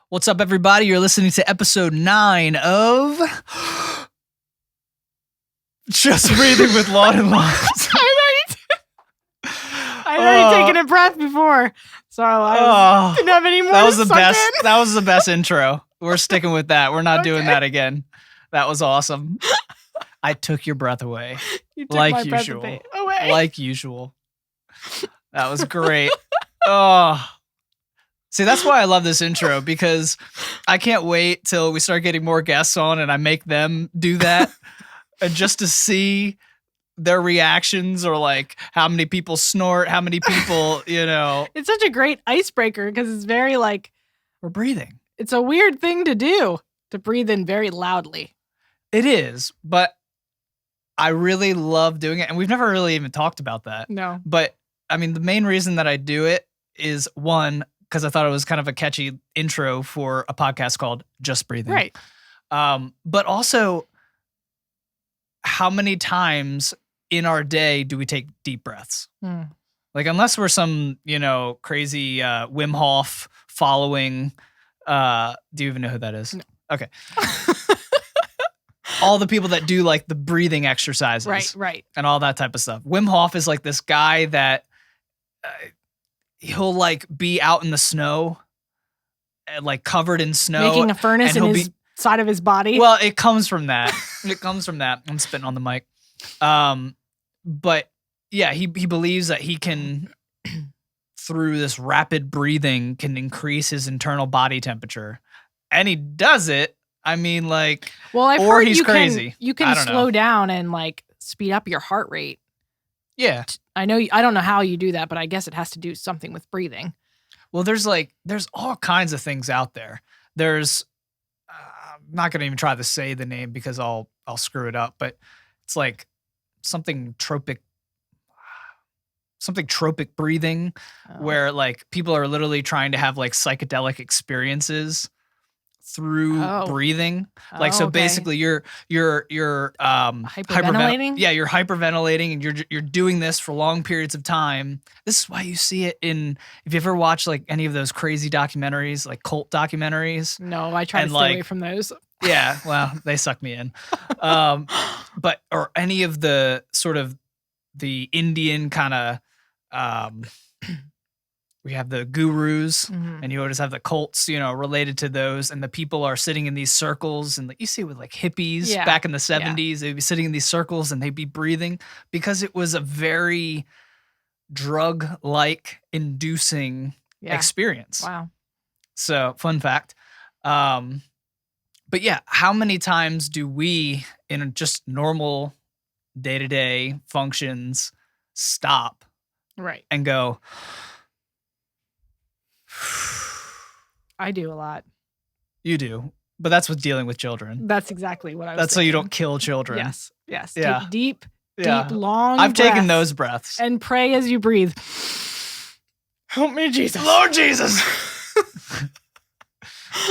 What's up, everybody? You're listening to episode 9 of Just Breathing with Laud Lungs. I'd already taken a breath before, so I didn't have any more. That was the best. In. That was the best intro. We're sticking with that. We're not doing that again. That was awesome. I took your breath away, You took like my usual. breath away. Like usual. That was great. Oh. See, that's why I love this intro, because I can't wait till we start getting more guests on and I make them do that. And just to see their reactions, or like how many people snort, how many people, It's such a great icebreaker because it's very like, we're breathing. It's a weird thing to do, to breathe in very loudly. It is, but I really love doing it. And we've never really even talked about that. No. But I mean, the main reason that I do it is, one, because I thought it was kind of a catchy intro for a podcast called Just Breathing. Right. But also, how many times in our day do we take deep breaths? Like, unless we're some, crazy Wim Hof following. Do you even know who that is? No. Okay. All the people that do like the breathing exercises. Right. And all that type of stuff. Wim Hof is like this guy that he'll like be out in the snow, like covered in snow, making a furnace in his side of his body. Well, it comes from that. I'm spitting on the mic. But yeah, he believes that he can, through this rapid breathing, can increase his internal body temperature, and he does it. I mean, like, well, I've or heard he's crazy. You can slow down and like speed up your heart rate. Yeah. I don't know how you do that, but I guess it has to do something with breathing. Well, there's all kinds of things out there. There's, I'm not going to even try to say the name because I'll screw it up, but it's like something tropic breathing, where like people are literally trying to have like psychedelic experiences through breathing. Like, so basically you're hyperventilating. Yeah, you're hyperventilating, and you're doing this for long periods of time. This is why you see it in, if you ever watch like any of those crazy documentaries, like cult documentaries. No, I try to stay away from those. Yeah, well, they suck me in. But or any of the sort of the Indian kind of we have the gurus, and you always have the cults, related to those, and the people are sitting in these circles, and you see with like hippies back in the 70s, they'd be sitting in these circles and they'd be breathing, because it was a very drug-like inducing experience. Wow. So, fun fact. But yeah, how many times do we, in just normal day-to-day functions, stop and go, I do a lot. You do, but that's with dealing with children. That's exactly what I was That's thinking. so you don't kill children. Yes. Yeah. Take deep, long I've breaths taken those breaths. and pray as you breathe. Help me, Jesus. Lord Jesus.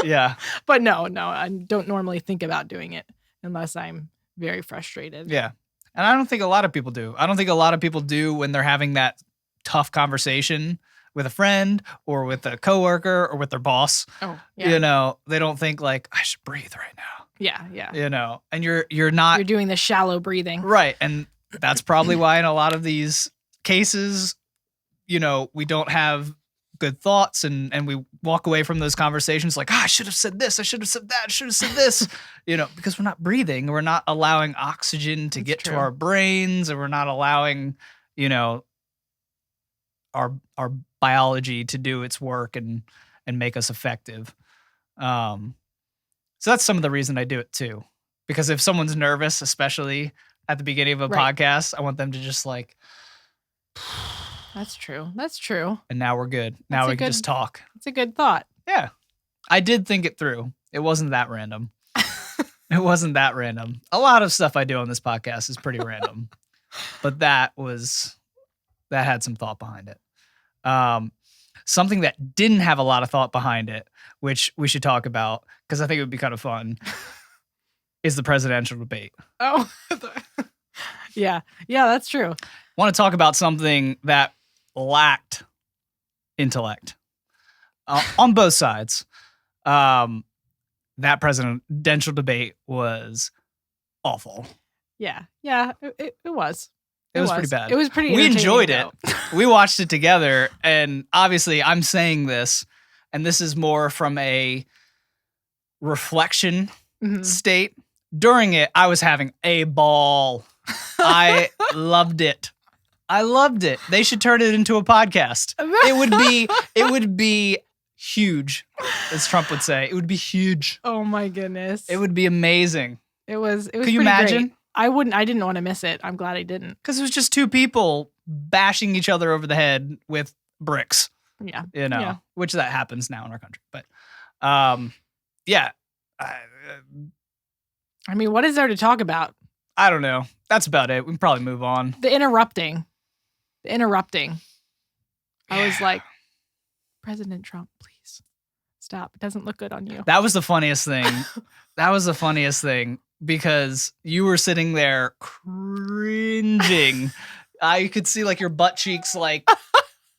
Yeah. But no, I don't normally think about doing it unless I'm very frustrated. Yeah. And I don't think a lot of people do. I don't think a lot of people do when they're having that tough conversation with a friend or with a coworker or with their boss. Oh, yeah. They don't think like, I should breathe right now. Yeah. And you're not. You're doing the shallow breathing. Right. And that's probably why in a lot of these cases, we don't have good thoughts, and we walk away from those conversations like, I should have said this, I should have said that, I should have said this, because we're not breathing, we're not allowing oxygen to get to our brains, and we're not allowing, our biology to do its work and make us effective. So that's some of the reason I do it too, because if someone's nervous, especially at the beginning of a podcast, I want them to just like, That's true. and now we're good. Now we can just talk. It's a good thought. Yeah. I did think it through. It wasn't that random. It wasn't that random. A lot of stuff I do on this podcast is pretty random, but that had some thought behind it. Something that didn't have a lot of thought behind it, which we should talk about because I think it would be kind of fun, is the presidential debate. Oh, yeah, that's true. Want to talk about something that lacked intellect on both sides. That presidential debate was awful. Yeah, it was. It was pretty bad. It was pretty. We enjoyed it. Though. We watched it together, and obviously, I'm saying this, and this is more from a reflection state. During it, I was having a ball. I loved it. They should turn it into a podcast. It would be huge, as Trump would say. It would be huge. Oh my goodness. It would be amazing. It was Could you imagine? Great. I didn't want to miss it. I'm glad I didn't. Because it was just two people bashing each other over the head with bricks. Yeah. Which that happens now in our country. But yeah. I mean, what is there to talk about? I don't know. That's about it. We can probably move on. The interrupting. I was like, President Trump, please stop. It doesn't look good on you. That was the funniest thing. Because you were sitting there cringing. I could see like your butt cheeks like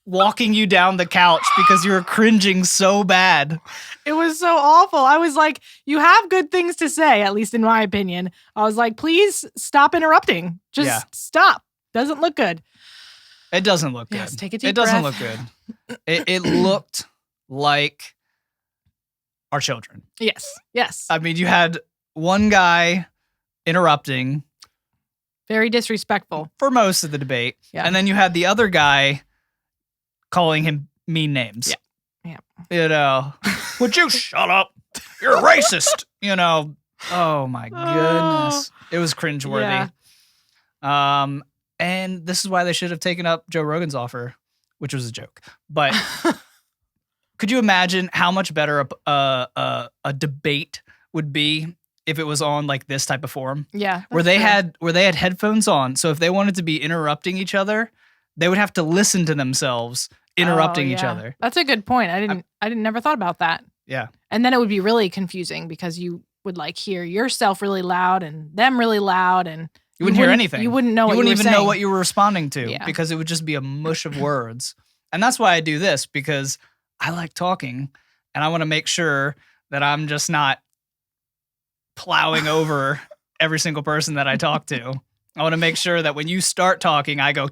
walking you down the couch because you were cringing so bad. It was so awful. I was like, you have good things to say, at least in my opinion. I was like, please stop interrupting. Just stop. Doesn't look good. It doesn't look good. Yes, take a deep breath. Doesn't look good. It looked like our children. Yes. I mean, you had one guy interrupting. Very disrespectful. For most of the debate. Yeah. And then you had the other guy calling him mean names. Yeah. You know, would you shut up? You're a racist. You know, oh my goodness. It was cringeworthy. Yeah. And this is why they should have taken up Joe Rogan's offer, which was a joke. But could you imagine how much better a debate would be if it was on like this type of forum? Yeah. Where they had headphones on. So if they wanted to be interrupting each other, they would have to listen to themselves interrupting each other. That's a good point. I never thought about that. Yeah. And then it would be really confusing because you would like hear yourself really loud and them really loud, and you wouldn't hear anything. You wouldn't know. You wouldn't even saying. know what you were responding to because it would just be a mush of words. And that's why I do this, because I like talking and I want to make sure that I'm just not plowing over every single person that I talk to. I want to make sure that when you start talking, I go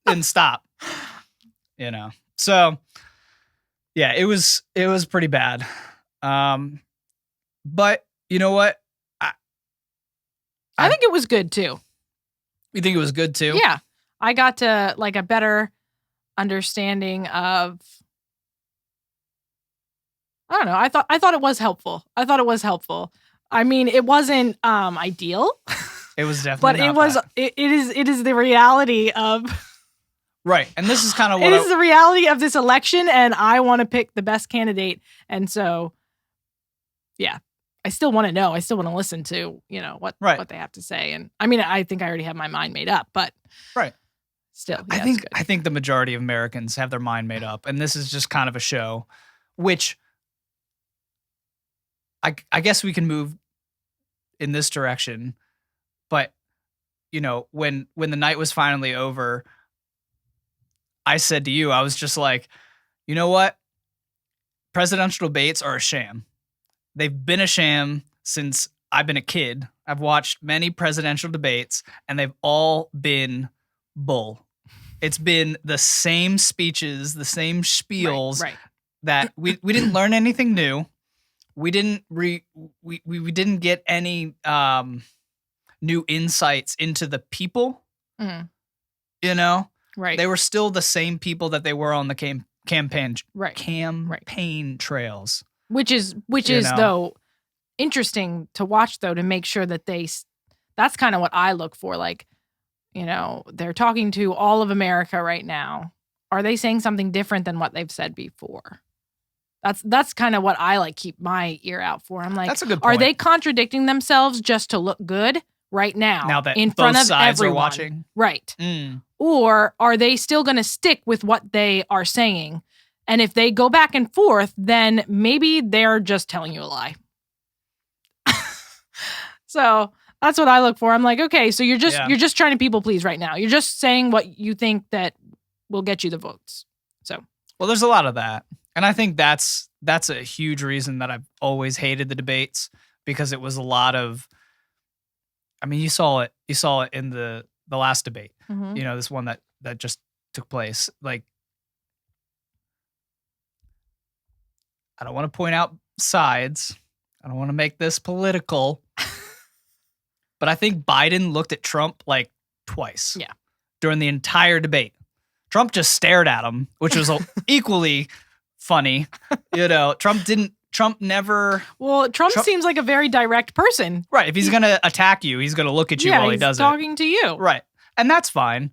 and stop. You know. So yeah, it was pretty bad. But you know what? I think it was good too. You think it was good too? Yeah. I got to like a better understanding of, I don't know. I thought it was helpful. I mean, it wasn't ideal. It was definitely but it was that. It is the reality of right. And this is kind of what it is the reality of this election, and I want to pick the best candidate. And so yeah. I still want to know. I still want to listen to, you know, what they have to say. And I mean, I think I already have my mind made up, but still, yeah, I think the majority of Americans have their mind made up, and this is just kind of a show, which I guess we can move in this direction. But you know, when the night was finally over, I said to you, I was just like, you know what? Presidential debates are a sham. They've been a sham since I've been a kid. I've watched many presidential debates, and they've all been bull. It's been the same speeches, the same spiels that we didn't learn anything new. We didn't we didn't get any new insights into the people. Mm. You know? Right. They were still the same people that they were on the campaign trails. Which is though interesting to watch, though, to make sure that that's kind of what I look for. Like, you know, they're talking to all of America right now. Are they saying something different than what they've said before? That's kind of what I like keep my ear out for. I'm like, that's a good point. Are they contradicting themselves just to look good right now that in both front of sides everyone? Are watching? Right. Mm. Or are they still going to stick with what they are saying? And if they go back and forth, then maybe they're just telling you a lie. So that's what I look for. I'm like, okay, so you're just trying to people please right now. You're just saying what you think that will get you the votes. So well, there's a lot of that, and I think that's that's a huge reason that I've always hated the debates, because it was a lot of, I mean, you saw it in the last debate, Mhm. this one that just took place. Like, I don't want to point out sides. I don't want to make this political, but I think Biden looked at Trump like twice. Yeah. During the entire debate. Trump just stared at him, which was equally funny. Trump never. Well, Trump seems like a very direct person. Right. If he's going to attack you, he's going to look at you while he does it. He's talking to you. Right. And that's fine.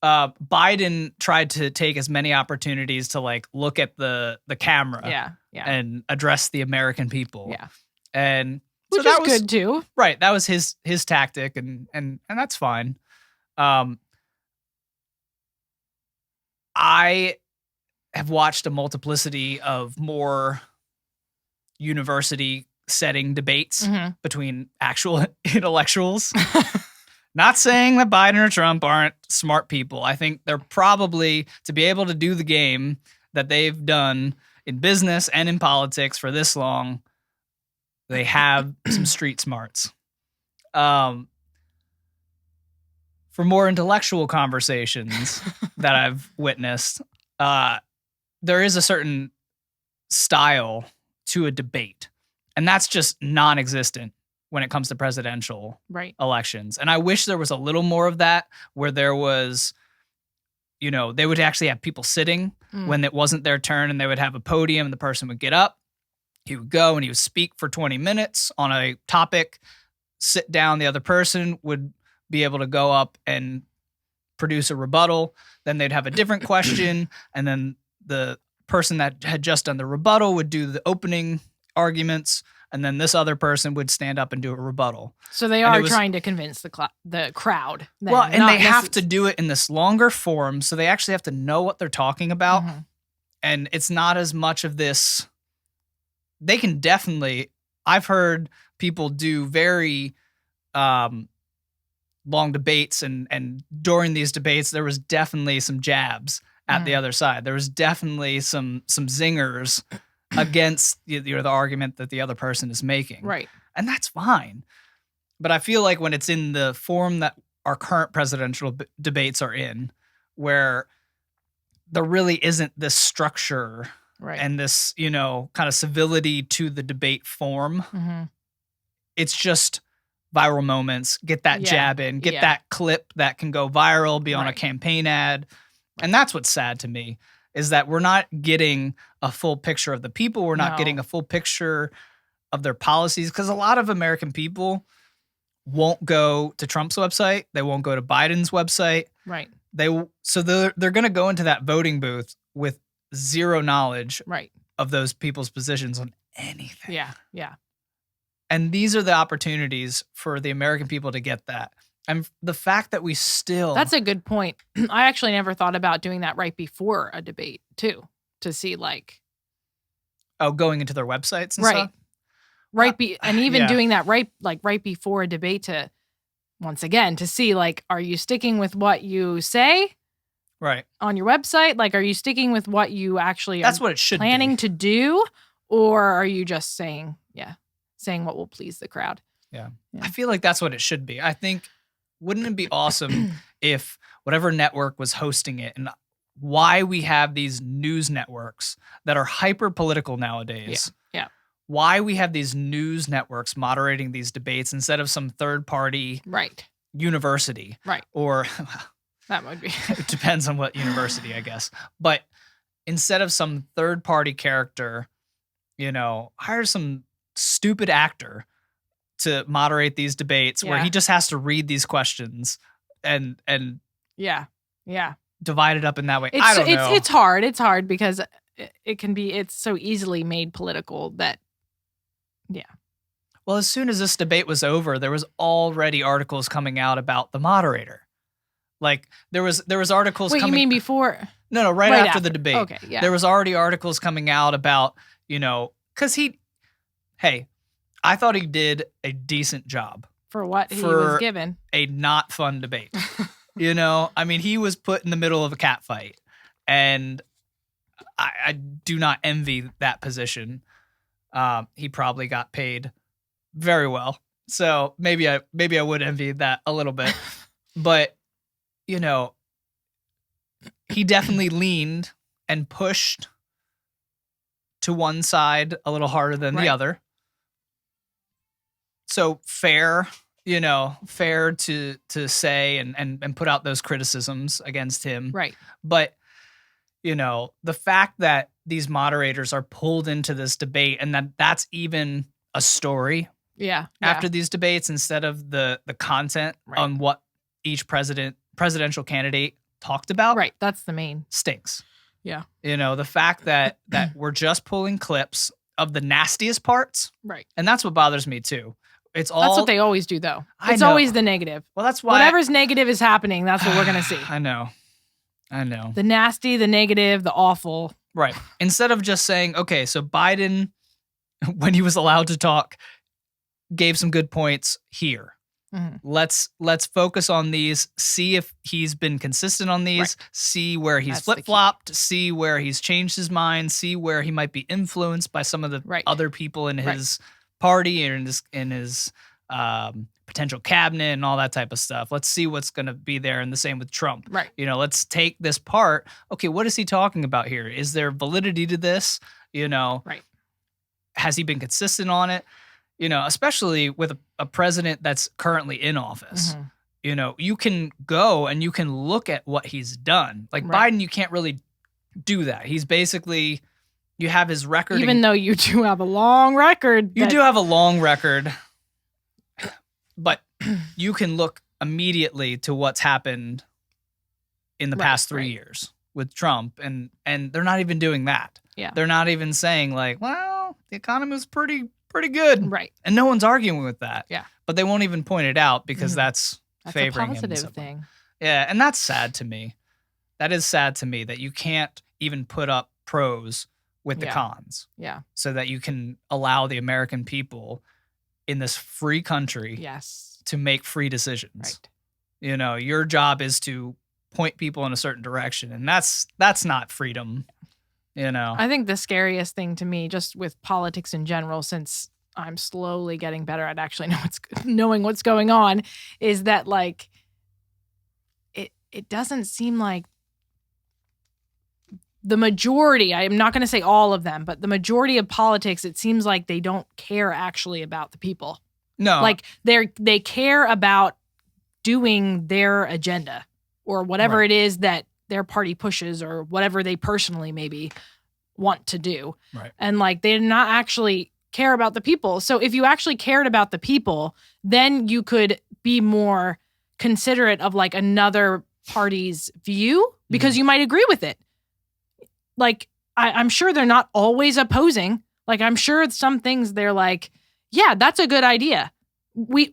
Biden tried to take as many opportunities to like look at the camera and address the American people. Yeah. And which so that is good too. Right. That was his tactic, and that's fine. I have watched a multiplicity of more university setting debates between actual intellectuals. Not saying that Biden or Trump aren't smart people. I think they're probably, to be able to do the game that they've done in business and in politics for this long, they have some street smarts. For more intellectual conversations that I've witnessed, there is a certain style to a debate, and that's just non-existent when it comes to presidential elections. And I wish there was a little more of that, where there was, they would actually have people sitting when it wasn't their turn, and they would have a podium, and the person would get up, he would go and he would speak for 20 minutes on a topic, sit down, the other person would be able to go up and produce a rebuttal. Then they'd have a different question, and then the person that had just done the rebuttal would do the opening arguments, and then this other person would stand up and do a rebuttal. So they are trying to convince the crowd. Then, well, and they have to do it in this longer form, so they actually have to know what they're talking about. And it's not as much of this. They can definitely, I've heard people do very long debates, and during these debates, there was definitely some jabs at the other side. There was definitely some zingers against the argument that the other person is making. Right. And that's fine. But I feel like when it's in the form that our current presidential debates are in, where there really isn't this structure and this, kind of civility to the debate form, it's just viral moments, get that jab in, get that clip that can go viral, be on a campaign ad. And that's what's sad to me, is that we're not getting a full picture of the people. We're not getting a full picture of their policies, because a lot of American people won't go to Trump's website. They won't go to Biden's website. Right. So they're going to go into that voting booth with zero knowledge of those people's positions on anything. Yeah. Yeah. And these are the opportunities for the American people to get that. And the fact that we still... That's a good point. I actually never thought about doing that right before a debate, too, to see like... Oh, going into their websites and stuff? And even doing that right before a debate, to, once again, to see like, are you sticking with what you say on your website? Like, are you sticking with what you actually That's what it should planning be. To do? Or are you just saying what will please the crowd? Yeah. I feel like that's what it should be. I think... Wouldn't it be awesome if whatever network was hosting it, and why we have these news networks that are hyper political nowadays? Yeah. Why we have these news networks moderating these debates instead of some third party university. Right. Or that would be. It depends on what university, I guess. But instead of some third party character, hire some stupid actor to moderate these debates where he just has to read these questions and divide it up in that way. I don't know. It's hard. It's hard because it's so easily made political that, Well, as soon as this debate was over, there was already articles coming out about the moderator. Like there was articles Wait, coming... you mean before? No, right after the debate. Okay, yeah. There was already articles coming out about, because I thought he did a decent job. For what he was given. A not fun debate. I mean, he was put in the middle of a cat fight. And I do not envy that position. He probably got paid very well. So maybe I would envy that a little bit. But, you know, he definitely leaned and pushed to one side a little harder than the other. So fair, you know, fair to say and put out those criticisms against him. Right. But, you know, the fact that these moderators are pulled into this debate and that's even a story after these debates instead of the content on what each presidential candidate talked about. Right. That's the main. Stinks. Yeah. You know, the fact that we're just pulling clips of the nastiest parts. Right. And that's what bothers me too. That's what they always do though. It's always the negative. Well, that's why whatever's negative is happening. That's what we're going to see. I know. The nasty, the negative, the awful. Right. Instead of just saying, okay, so Biden, when he was allowed to talk, gave some good points here. Mm-hmm. Let's focus on these, see if he's been consistent on these, see where he's flip-flopped, see where he's changed his mind, see where he might be influenced by some of the other people in his party and in his potential cabinet and all that type of stuff. Let's see what's going to be there. And the same with Trump. Right. You know, let's take this part. Okay, what is he talking about here? Is there validity to this? You know, has he been consistent on it? You know, especially with a president that's currently in office. Mm-hmm. You know, you can go and you can look at what he's done. Like Biden, you can't really do that. He's basically, you have his record. Even though you do have a long record. You do have a long record. But you can look immediately to what's happened in the past 3 years with Trump. And they're not even doing that. Yeah. They're not even saying like, well, the economy was pretty good. Right. And no one's arguing with that. Yeah. But they won't even point it out because that's favoring a positive thing. Yeah. And that's sad to me. That is sad to me that you can't even put up pros with the cons. Yeah. So that you can allow the American people in this free country to make free decisions. Right. You know, your job is to point people in a certain direction. And that's not freedom. You know, I think the scariest thing to me, just with politics in general, since I'm slowly getting better at actually knowing what's going on, is that like it doesn't seem like the majority. I am not going to say all of them, but the majority of politics, it seems like they don't care actually about the people. No, like they care about doing their agenda or whatever it is that their party pushes or whatever they personally maybe want to do. Right. And like they do not actually care about the people. So if you actually cared about the people, then you could be more considerate of like another party's view because you might agree with it. Like I'm sure they're not always opposing. Like I'm sure some things they're like, yeah, that's a good idea.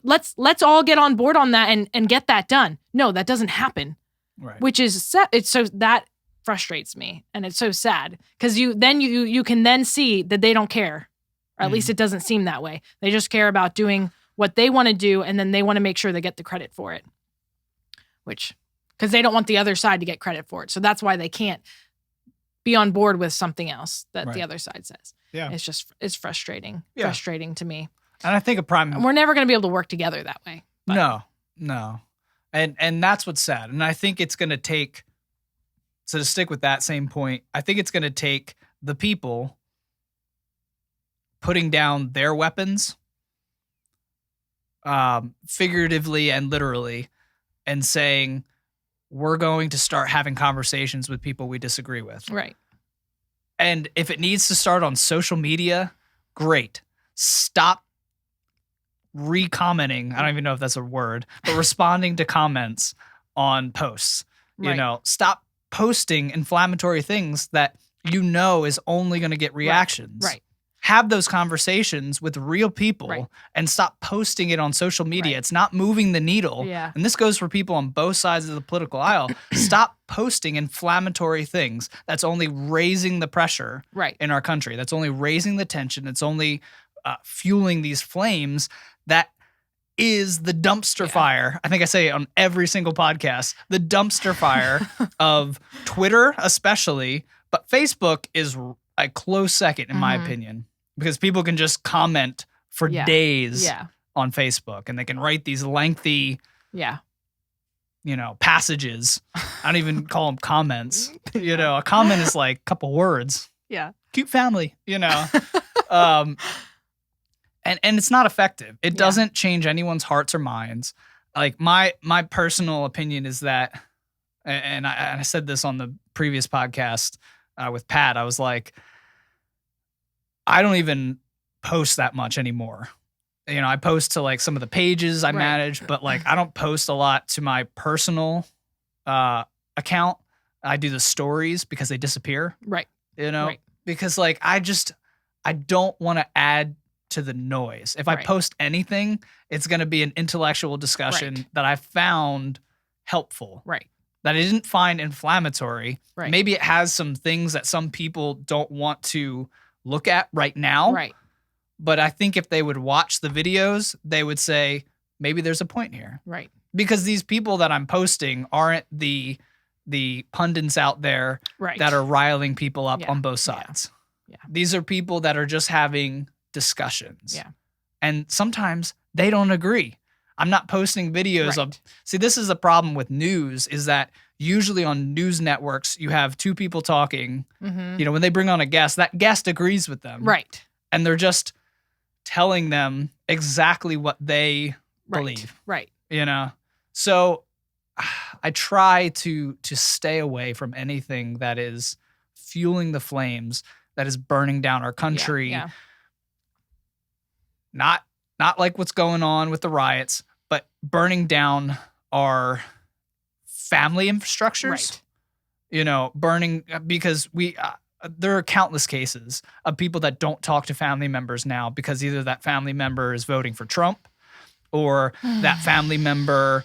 Let's all get on board on that and get that done. No, that doesn't happen. Right. Which is it's so that frustrates me and it's so sad because you can then see that they don't care, or at least it doesn't seem that way. They just care about doing what they want to do and then they want to make sure they get the credit for it, which because they don't want the other side to get credit for it. So that's why they can't be on board with something else that the other side says. Yeah, it's frustrating to me. And I think we're never going to be able to work together that way. But. No. And that's what's sad. And I think it's going to take, so to stick with that same point, I think it's going to take the people putting down their weapons, figuratively and literally, and saying, we're going to start having conversations with people we disagree with. Right. And if it needs to start on social media, great. Stop recommenting, I don't even know if that's a word, but responding to comments on posts. You know, stop posting inflammatory things that you know is only going to get reactions. Right. Have those conversations with real people and stop posting it on social media. It's not moving the needle. Yeah. And this goes for people on both sides of the political aisle. Stop posting inflammatory things. That's only raising the pressure in our country. That's only raising the tension. It's only fueling these flames that is the dumpster fire. I think I say it on every single podcast, the dumpster fire of Twitter especially, But Facebook is a close second, in my opinion, because people can just comment for days on Facebook, and they can write these lengthy, passages. I don't even call them comments. A comment is like a couple words. Yeah. Cute family, and it's not effective. It doesn't change anyone's hearts or minds. Like my personal opinion is that, and I said this on the previous podcast with Pat, I was like, I don't even post that much anymore. I post to like some of the pages I manage, but like I don't post a lot to my personal account. I do the stories because they disappear. Right. Because like I don't want to add to the noise. If I post anything, it's going to be an intellectual discussion that I found helpful. Right. That I didn't find inflammatory. Right. Maybe it has some things that some people don't want to look at right now. Right. But I think if they would watch the videos, they would say, maybe there's a point here. Right. Because these people that I'm posting aren't the pundits out there that are riling people up on both sides. Yeah. These are people that are just having discussions. Yeah. And sometimes they don't agree. I'm not posting videos of, see, this is the problem with news, is that usually on news networks, you have two people talking. When they bring on a guest, that guest agrees with them. Right. And they're just telling them exactly what they believe. Right. So I try to stay away from anything that is fueling the flames, that is burning down our country. Yeah. Not like what's going on with the riots, but burning down our family infrastructures. Right. Burning, because there are countless cases of people that don't talk to family members now because either that family member is voting for Trump or that family member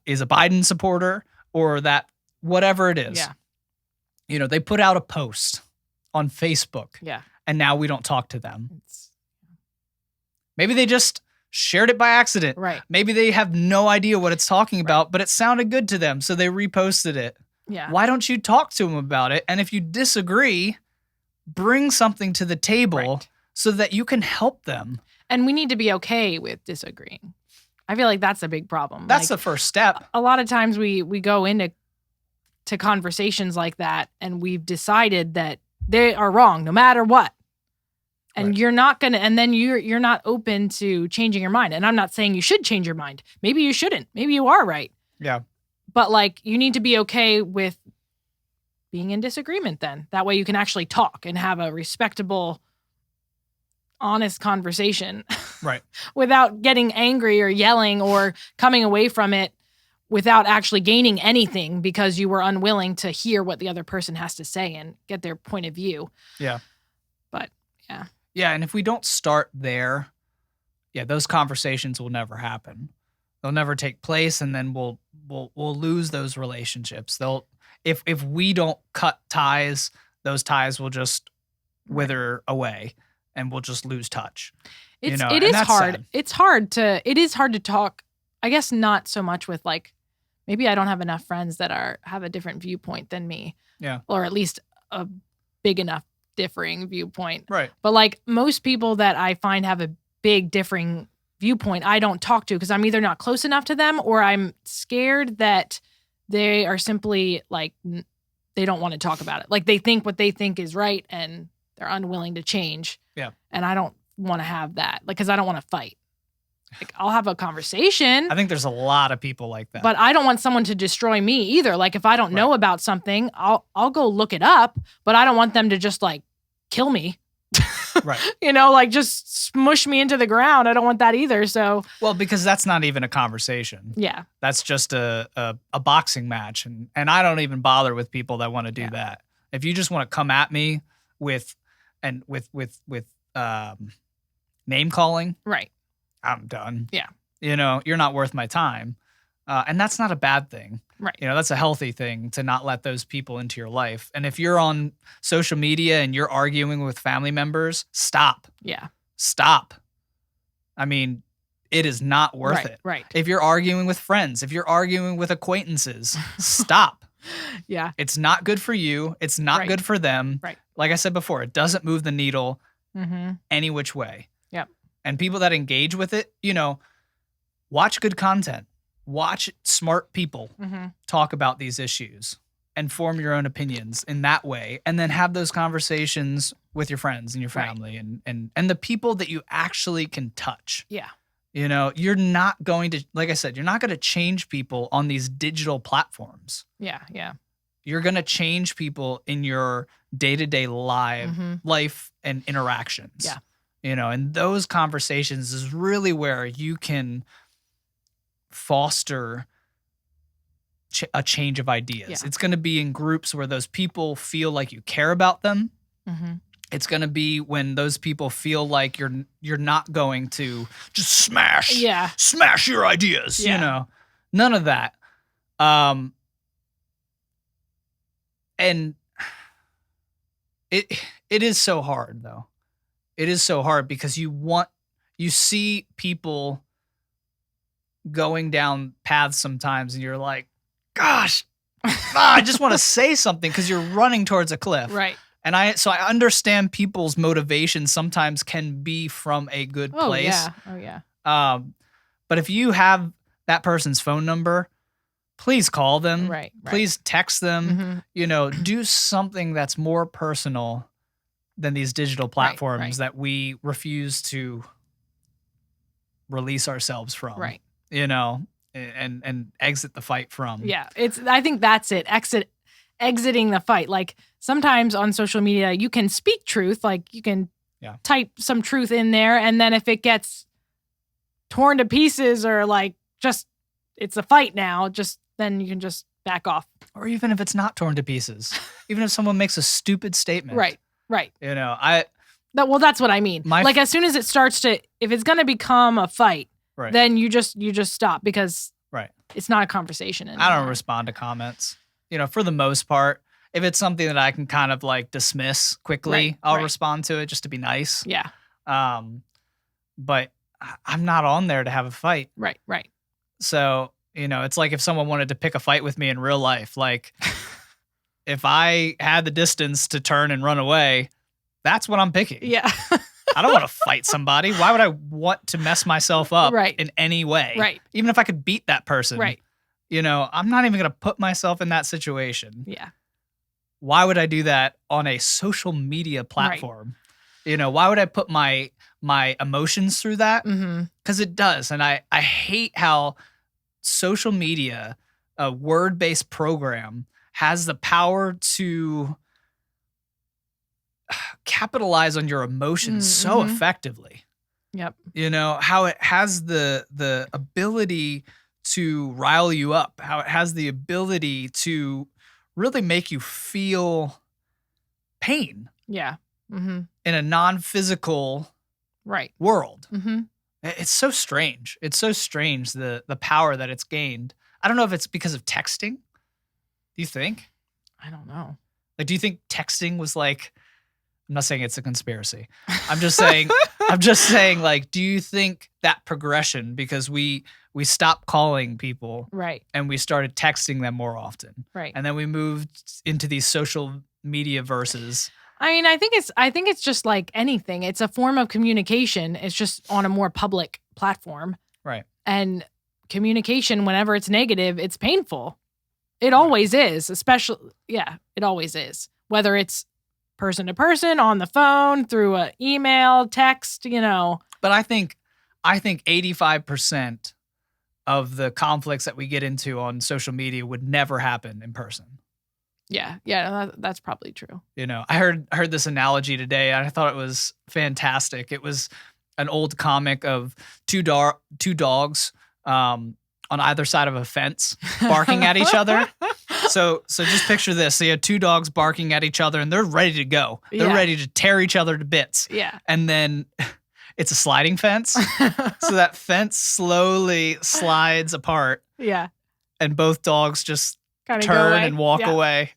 is a Biden supporter, or that whatever it is. Yeah. They put out a post on Facebook. Yeah. And now we don't talk to them. Maybe they just shared it by accident. Right. Maybe they have no idea what it's talking about, but it sounded good to them, so they reposted it. Yeah. Why don't you talk to them about it? And if you disagree, bring something to the table so that you can help them. And we need to be okay with disagreeing. I feel like that's a big problem. That's the first step. A lot of times we go into conversations like that, and we've decided that they are wrong no matter what. And you're not going to, and then you're not open to changing your mind. And I'm not saying you should change your mind. Maybe you shouldn't. Maybe you are right. Yeah. But like, you need to be okay with being in disagreement then. That way you can actually talk and have a respectable, honest conversation. Right. Without getting angry or yelling or coming away from it without actually gaining anything because you were unwilling to hear what the other person has to say and get their point of view. Yeah. But yeah. Yeah, and if we don't start there, those conversations will never happen. They'll never take place, and then we'll lose those relationships. If we don't cut ties, those ties will just wither away, and we'll just lose touch. It is hard. Sad. It is hard to talk. I guess not so much with like, maybe I don't have enough friends that have a different viewpoint than me. Yeah. Or at least a big enough differing viewpoint. Right. But like most people that I find have a big differing viewpoint, I don't talk to because I'm either not close enough to them or I'm scared that they are simply like, they don't want to talk about it. Like they think what they think is right and they're unwilling to change. Yeah. And I don't want to have that, like, because I don't want to fight. Like, I'll have a conversation. I think there's a lot of people like that. But I don't want someone to destroy me either. Like, if I don't know about something, I'll go look it up, but I don't want them to just like kill me. Right. Like just smush me into the ground. I don't want that either. So, well, because that's not even a conversation. Yeah. That's just a boxing match. And I don't even bother with people that want to do that. If you just want to come at me with name calling. Right. I'm done. Yeah. You're not worth my time. And that's not a bad thing. Right. That's a healthy thing to not let those people into your life. And if you're on social media and you're arguing with family members, stop. Yeah. Stop. I mean, it is not worth it. Right. If you're arguing with friends, if you're arguing with acquaintances, stop. Yeah. It's not good for you. It's not good for them. Right. Like I said before, it doesn't move the needle any which way. Yep. And people that engage with it, watch good content. Watch smart people talk about these issues and form your own opinions in that way. And then have those conversations with your friends and your family and the people that you actually can touch. Yeah. You're not going to, like I said, you're not going to change people on these digital platforms. Yeah. Yeah. You're going to change people in your day-to-day life and interactions. Yeah. And those conversations is really where you can foster a change of ideas. Yeah. It's going to be in groups where those people feel like you care about them. It's going to be when those people feel like you're not going to just smash your ideas, none of that. And it is so hard though. It is so hard because you see people going down paths sometimes and you're like, gosh, I just want to say something because you're running towards a cliff. Right. And I understand people's motivation sometimes can be from a good place. Oh yeah. But if you have that person's phone number, please call them. Right. Please text them. Do something that's more personal than these digital platforms that we refuse to release ourselves from. Right. And exit the fight from. Yeah. I think that's it. Exiting the fight. Like sometimes on social media, you can speak truth. Like you can type some truth in there. And then if it gets torn to pieces or like just it's a fight now, then you can just back off. Or even if it's not torn to pieces, even if someone makes a stupid statement. Right. That's what I mean. Like as soon as it starts if it's going to become a fight, then you just stop because it's not a conversation anymore. I don't respond to comments. For the most part, if it's something that I can kind of like dismiss quickly, I'll respond to it just to be nice. Yeah. But I'm not on there to have a fight. Right. So, it's like if someone wanted to pick a fight with me in real life, like if I had the distance to turn and run away, that's what I'm picking. Yeah. I don't want to fight somebody. Why would I want to mess myself up in any way? Right. Even if I could beat that person. Right. I'm not even going to put myself in that situation. Yeah. Why would I do that on a social media platform? Right. Why would I put my emotions through that? Because it does. And I hate how social media, a word-based program, has the power to capitalize on your emotions so effectively. Yep. How it has the ability to rile you up, how it has the ability to really make you feel pain. Yeah. In a non-physical world. It's so strange. It's so strange, the power that it's gained. I don't know if it's because of texting. Do you think? I don't know. Like, do you think texting was like, I'm not saying it's a conspiracy. I'm just saying, like, do you think that progression, because we stopped calling people and we started texting them more often. And then we moved into these social media verses. I mean, I think it's just like anything. It's a form of communication. It's just on a more public platform. Right. And communication, whenever it's negative, it's painful. It always is, especially, it always is. Whether it's person to person, on the phone, through an email, text, But I think 85% of the conflicts that we get into on social media would never happen in person. Yeah, that's probably true. I heard this analogy today, and I thought it was fantastic. It was an old comic of two dogs on either side of a fence barking at each other. So just picture this. So you had two dogs barking at each other, and they're ready to go. They're ready to tear each other to bits. Yeah. And then it's a sliding fence. So that fence slowly slides apart. Yeah. And both dogs just kinda turn and walk away.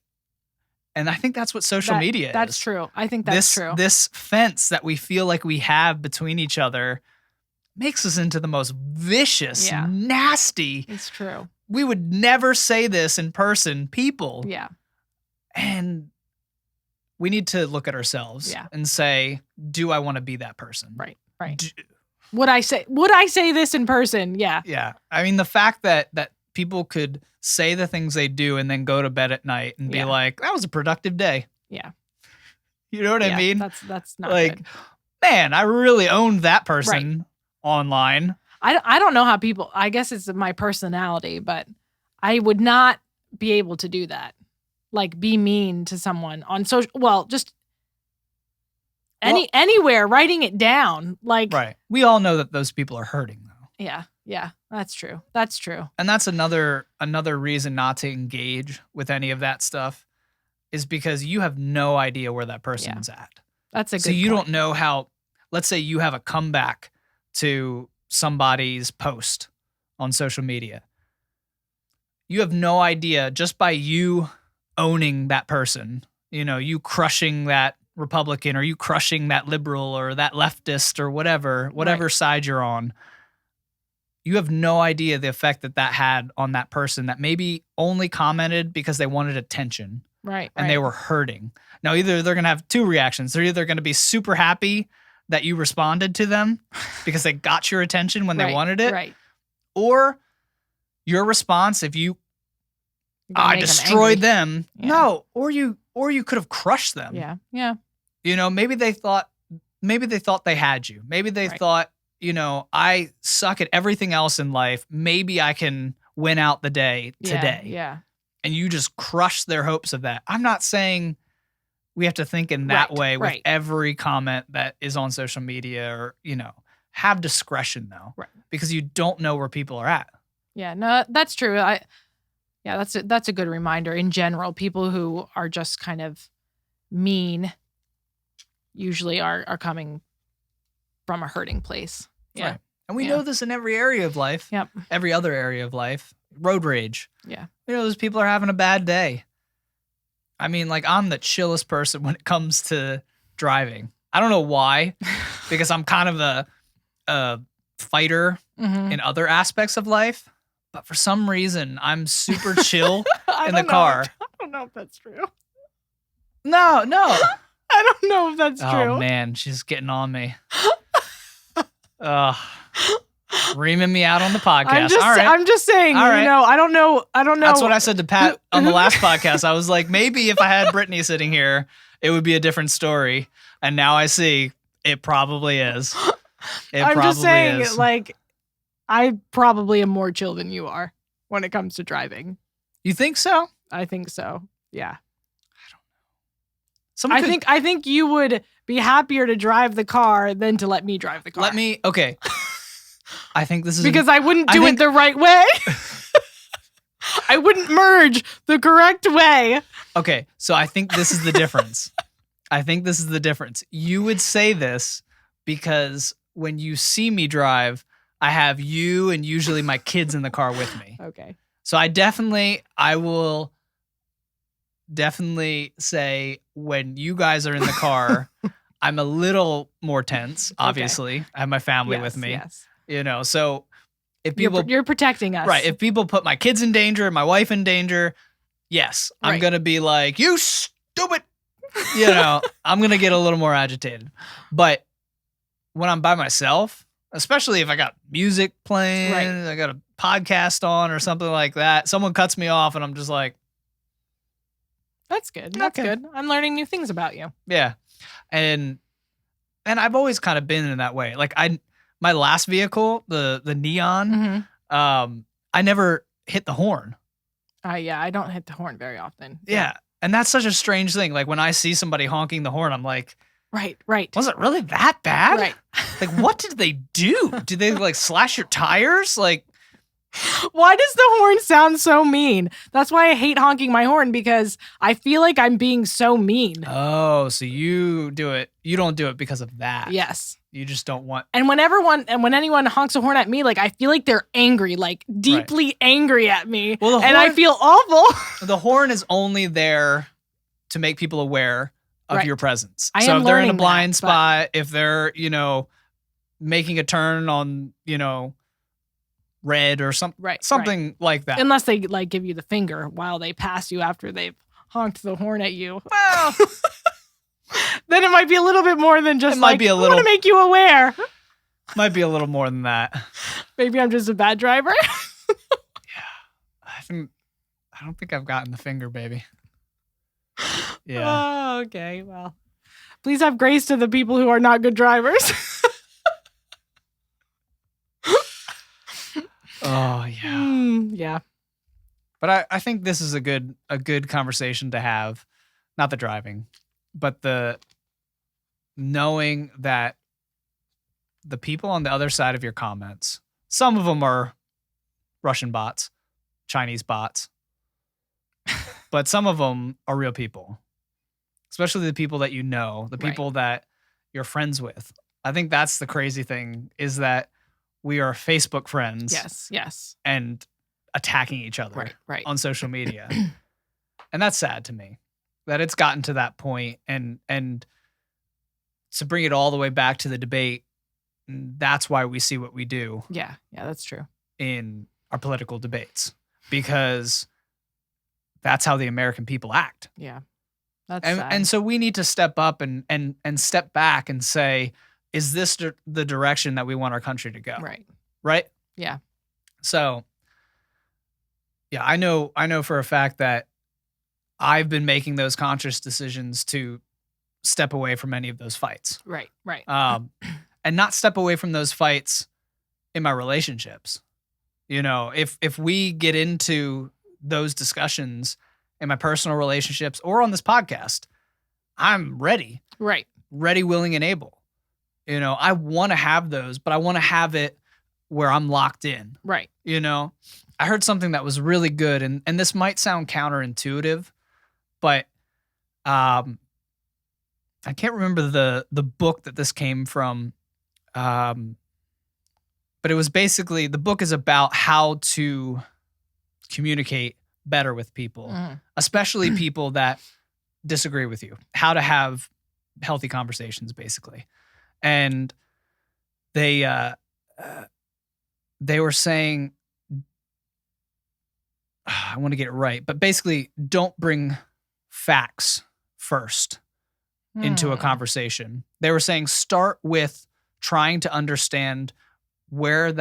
And I think that's what social media is. That's true. I think that's true. This fence that we feel like we have between each other makes us into the most vicious, nasty, it's true, we would never say this in person, people. Yeah. And we need to look at ourselves and say, do I want to be that person? Right. Would I say this in person? Yeah. Yeah. I mean, the fact that people could say the things they do and then go to bed at night and be like, that was a productive day. Yeah. You know what I mean? That's not like, good. Man, I really owned that person online. I don't know how people, I guess it's my personality, but I would not be able to do that. Like, be mean to someone on social, just anywhere, writing it down. Like, right. We all know that those people are hurting, though. Yeah, that's true. And that's another reason not to engage with any of that stuff is because you have no idea where that person's at. That's a good So you point. don't know how, let's say you have a comeback to somebody's post on social media. You have no idea just by you owning that person, you crushing that Republican or you crushing that liberal or that leftist or whatever side you're on. You have no idea the effect that had on that person that maybe only commented because they wanted attention. Right. And they were hurting. Now, either they're going to have two reactions. They're either going to be super happy that you responded to them because they got your attention when they wanted it. Right. Or your response, if I destroyed them. Yeah. No. Or you could have crushed them. Yeah. Yeah. Maybe they thought they had you. Maybe they thought, I suck at everything else in life. Maybe I can win out the day today. Yeah. And you just crush their hopes of that. I'm not saying we have to think in that way with every comment that is on social media or, have discretion though. Right. Because you don't know where people are at. Yeah, no, that's true. That's a good reminder. In general, people who are just kind of mean usually are coming from a hurting place. Yeah. Right. And we know this in every area of life. Yep. Every other area of life. Road rage. Yeah. Those people are having a bad day. I mean, like, I'm the chillest person when it comes to driving. I don't know why, because I'm kind of a fighter in other aspects of life. But for some reason, I'm super chill in the car. I don't know if that's true. No. I don't know if that's true. Oh, man. She's getting on me. Reaming me out on the podcast. I'm just saying, all right. I don't know. That's what I said to Pat on the last podcast. I was like, maybe if I had Brittany sitting here, it would be a different story. And now I see it probably is. I'm just saying, like, I probably am more chill than you are when it comes to driving. You think so? I think so. Yeah. I don't know. I think you would be happier to drive the car than to let me drive the car. Okay. I think this is because I wouldn't do it the right way. I wouldn't merge the correct way. Okay, so I think this is the difference. You would say this because when you see me drive, I have you and usually my kids in the car with me. Okay. So I will definitely say when you guys are in the car, I'm a little more tense, obviously. Okay. I have my family with me. Yes. So if people... You're protecting us. Right. If people put my kids in danger, my wife in danger, yes, I'm going to be like, you stupid. I'm going to get a little more agitated. But when I'm by myself, especially if I got music playing, I got a podcast on or something like that, someone cuts me off and I'm just like... That's good. That's good. I'm learning new things about you. Yeah. And I've always kind of been in that way. Like my last vehicle, the Neon, I never hit the horn. Yeah, I don't hit the horn very often. Yeah. And that's such a strange thing. Like when I see somebody honking the horn, I'm like, right. Was it really that bad? Right. Like, what did they do? Did they like slash your tires? Like, why does the horn sound so mean? That's why I hate honking my horn, because I feel like I'm being so mean. Oh, so you do it. You don't do it because of that. Yes. You just don't want. And when anyone honks a horn at me, like, I feel like they're angry, like deeply angry at me. Well, and I feel awful. The horn is only there to make people aware of your presence. So if they're in a blind spot, if they're, making a turn on, red or something like that. Unless they like give you the finger while they pass you after they've honked the horn at you. Well, then it might be a little bit more than just I want to make you aware. Might be a little more than that. Maybe I'm just a bad driver. Yeah. I don't think I've gotten the finger, baby. Yeah. Oh, okay. Well, please have grace to the people who are not good drivers. Oh, yeah. Yeah. But I think this is a good conversation to have. Not the driving, but the knowing that the people on the other side of your comments, some of them are Russian bots, Chinese bots, but some of them are real people, especially the people that you know, the people that you're friends with. I think that's the crazy thing, is that we are Facebook friends. Yes. And attacking each other on social media. And that's sad to me that it's gotten to that point. And to bring it all the way back to the debate, that's why we see what we do. Yeah, that's true. In our political debates, because that's how the American people act. Yeah. That's sad. And so we need to step up and step back and say, is this the direction that we want our country to go? Right? Yeah. So, yeah, I know for a fact that I've been making those conscious decisions to step away from any of those fights. Right. And not step away from those fights in my relationships. You know, if we get into those discussions in my personal relationships or on this podcast, I'm ready. Ready, willing, and able. You know, I want to have those, but I want to have it where I'm locked in. You know, I heard something that was really good, and this might sound counterintuitive, but I can't remember the book that this came from. But it was basically, the book is about how to communicate better with people, especially people that disagree with you, how to have healthy conversations, basically. And they were saying, I want to get it right, but basically, don't bring facts first into a conversation. They were saying, start with trying to understand where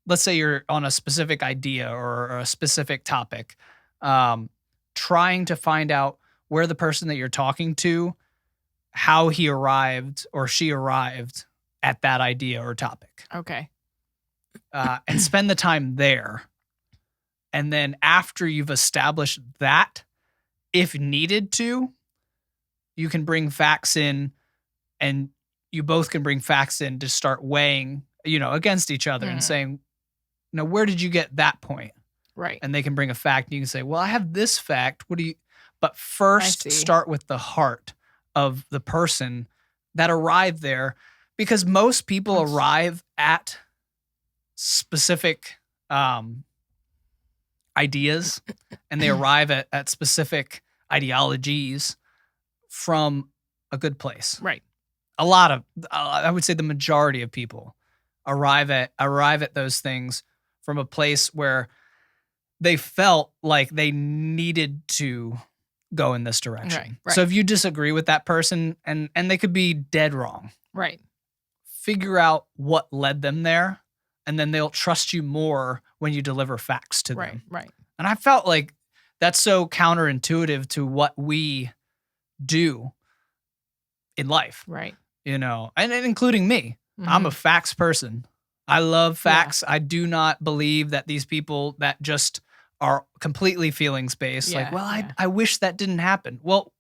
let's say you're on a specific idea or a specific topic, trying to find out where the person that you're talking to, how he arrived or she arrived at that idea or topic. Okay. And spend the time there. And then after you've established that, if needed to, you can bring facts in, and you both can bring facts in to start weighing, against each other and saying, where did you get that point? And they can bring a fact and you can say, well, I have this fact. But first start with the heart of the person that arrived there, because most people arrive at specific ideas and they arrive at specific ideologies from a good place. A lot of, I would say the majority of people arrive at those things from a place where they felt like they needed to go in this direction. So if you disagree with that person, and they could be dead wrong. Figure out what led them there, and then they'll trust you more when you deliver facts to them. And I felt like that's so counterintuitive to what we do in life. And including me. I'm a facts person. I love facts. I do not believe that these people that just are completely feelings based, I wish that didn't happen. Well,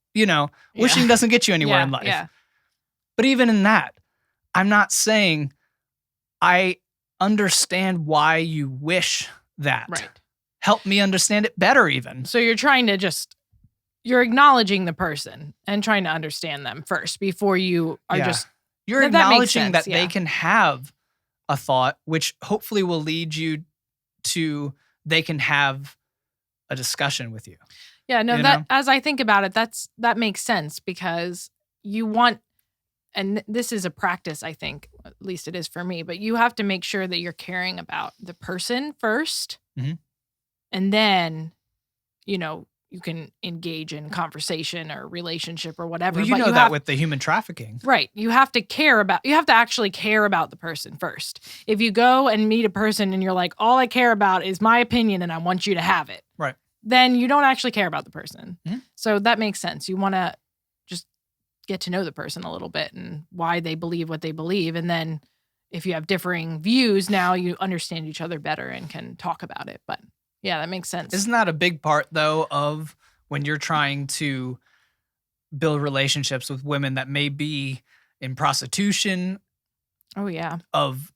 wishing doesn't get you anywhere in life. But even in that, I'm not saying I understand why you wish that. Help me understand it better even. So you're trying to you're acknowledging the person and trying to understand them first before you are You're acknowledging that they can have a thought, which hopefully will lead you to, they can have a discussion with you. Yeah, no, as I think about it, that makes sense, because you want and this is a practice, I think, at least it is for me, but you have to make sure that you're caring about the person first. Mm-hmm. And then, you can engage in conversation or relationship or whatever. Well, but you that with the human trafficking. Right. You have to actually care about the person first. If you go and meet a person and you're like, all I care about is my opinion and I want you to have it. Right. Then you don't actually care about the person. Mm-hmm. So that makes sense. You want to just get to know the person a little bit and why they believe what they believe. And then if you have differing views, now you understand each other better and can talk about it. But yeah, that makes sense. Isn't that a big part, though, of when you're trying to build relationships with women that may be in prostitution? Oh, yeah. Of,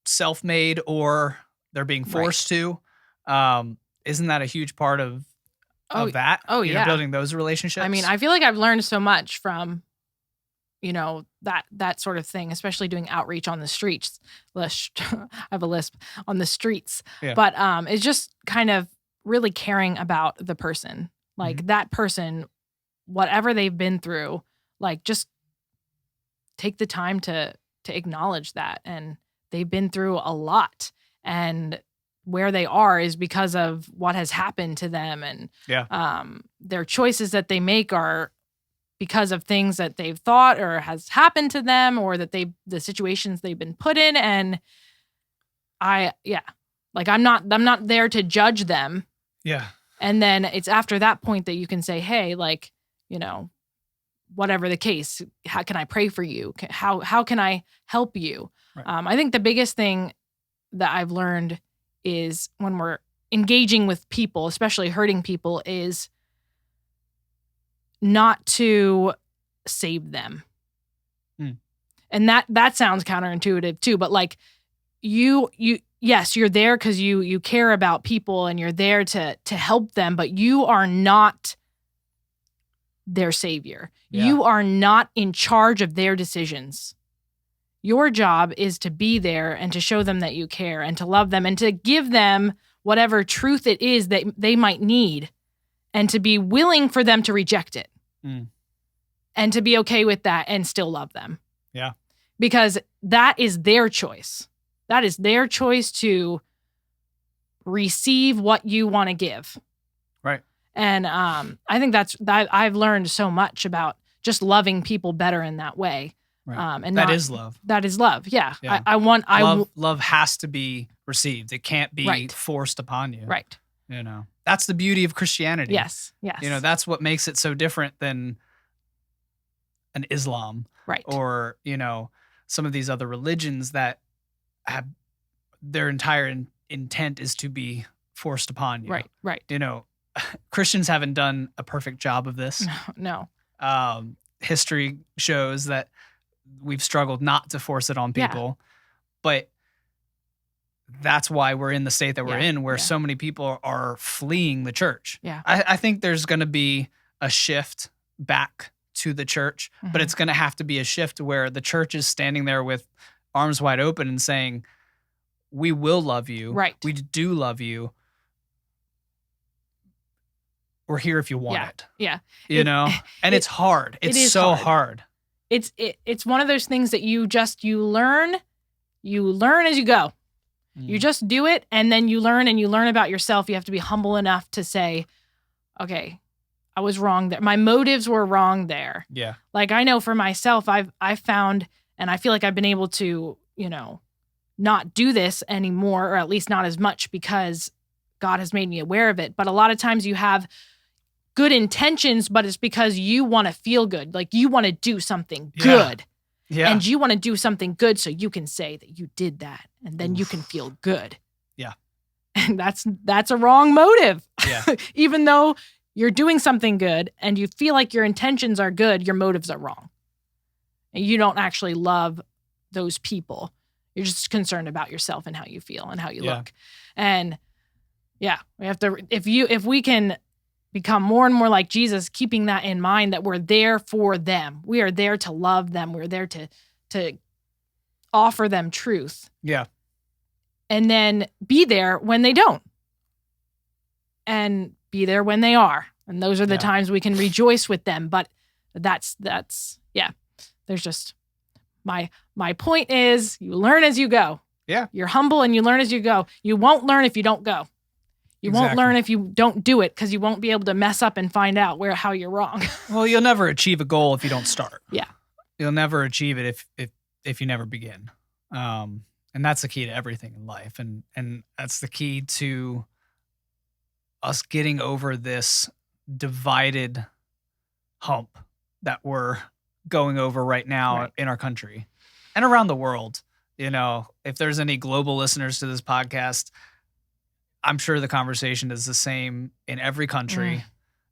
self-made or they're being forced to. Isn't that a huge part of that? Oh, yeah. Building those relationships? I mean, I feel like I've learned so much from, that sort of thing, especially doing outreach on the streets. I have a lisp on the streets. Yeah. But it's just kind of really caring about the person. Like Mm-hmm. that person, whatever they've been through, like just take the time to acknowledge that. And they've been through a lot. And where they are is because of what has happened to them. And their choices that they make are because of things that they've thought or has happened to them or that the situations they've been put in. And I'm not there to judge them. Yeah. And then it's after that point that you can say, hey, like, whatever the case, how can I pray for you? How can I help you? Right. I think the biggest thing that I've learned is when we're engaging with people, especially hurting people, is not to save them. And that sounds counterintuitive too, but like yes, you're there because you care about people and you're there to help them, but you are not their savior. Yeah. You are not in charge of their decisions. Your job is to be there and to show them that you care and to love them and to give them whatever truth it is that they might need and to be willing for them to reject it. And to be okay with that and still love them. Yeah. Because that is their choice. That is their choice to receive what you want to give. Right. And I think that I've learned so much about just loving people better in that way. Right. And that is love. That is love. Yeah. Love has to be received. It can't be forced upon you. Right. That's the beauty of Christianity. Yes. Yes. That's what makes it so different than an Islam. Right. Or, some of these other religions that have their entire intent is to be forced upon you. Right. Christians haven't done a perfect job of this. No. History shows that we've struggled not to force it on people, but that's why we're in the state that we're in, where so many people are fleeing the church. Yeah. I think there's going to be a shift back to the church, but it's going to have to be a shift where the church is standing there with arms wide open and saying, we will love you. Right. We do love you. We're here if you want it. Yeah. And it's hard. It's so hard. It's one of those things that you learn as you go. You just do it and then you learn about yourself. You have to be humble enough to say, okay, I was wrong there. My motives were wrong there. Yeah. Like I know for myself, I've found, and I feel like I've been able to, not do this anymore, or at least not as much because God has made me aware of it. But a lot of times you have good intentions, but it's because you want to feel good. Like you want to do something good. Yeah. And you want to do something good so you can say that you did that and then you can feel good. Yeah. And that's a wrong motive. Yeah. Even though you're doing something good and you feel like your intentions are good, your motives are wrong. And you don't actually love those people. You're just concerned about yourself and how you feel and how you look. And we have to, if we can become more and more like Jesus, keeping that in mind, that we're there for them. We are there to love them. We're there to offer them truth. Yeah. And then be there when they don't. And be there when they are. And those are the times we can rejoice with them. But that's there's just my point is you learn as you go. Yeah. You're humble and you learn as you go. You won't learn if you don't go. You won't learn if you don't do it because you won't be able to mess up and find out how you're wrong. Well, you'll never achieve a goal if you don't start. Yeah. You'll never achieve it if you never begin. And that's the key to everything in life. And that's the key to us getting over this divided hump that we're going over right now in our country and around the world. If there's any global listeners to this podcast, I'm sure the conversation is the same in every country.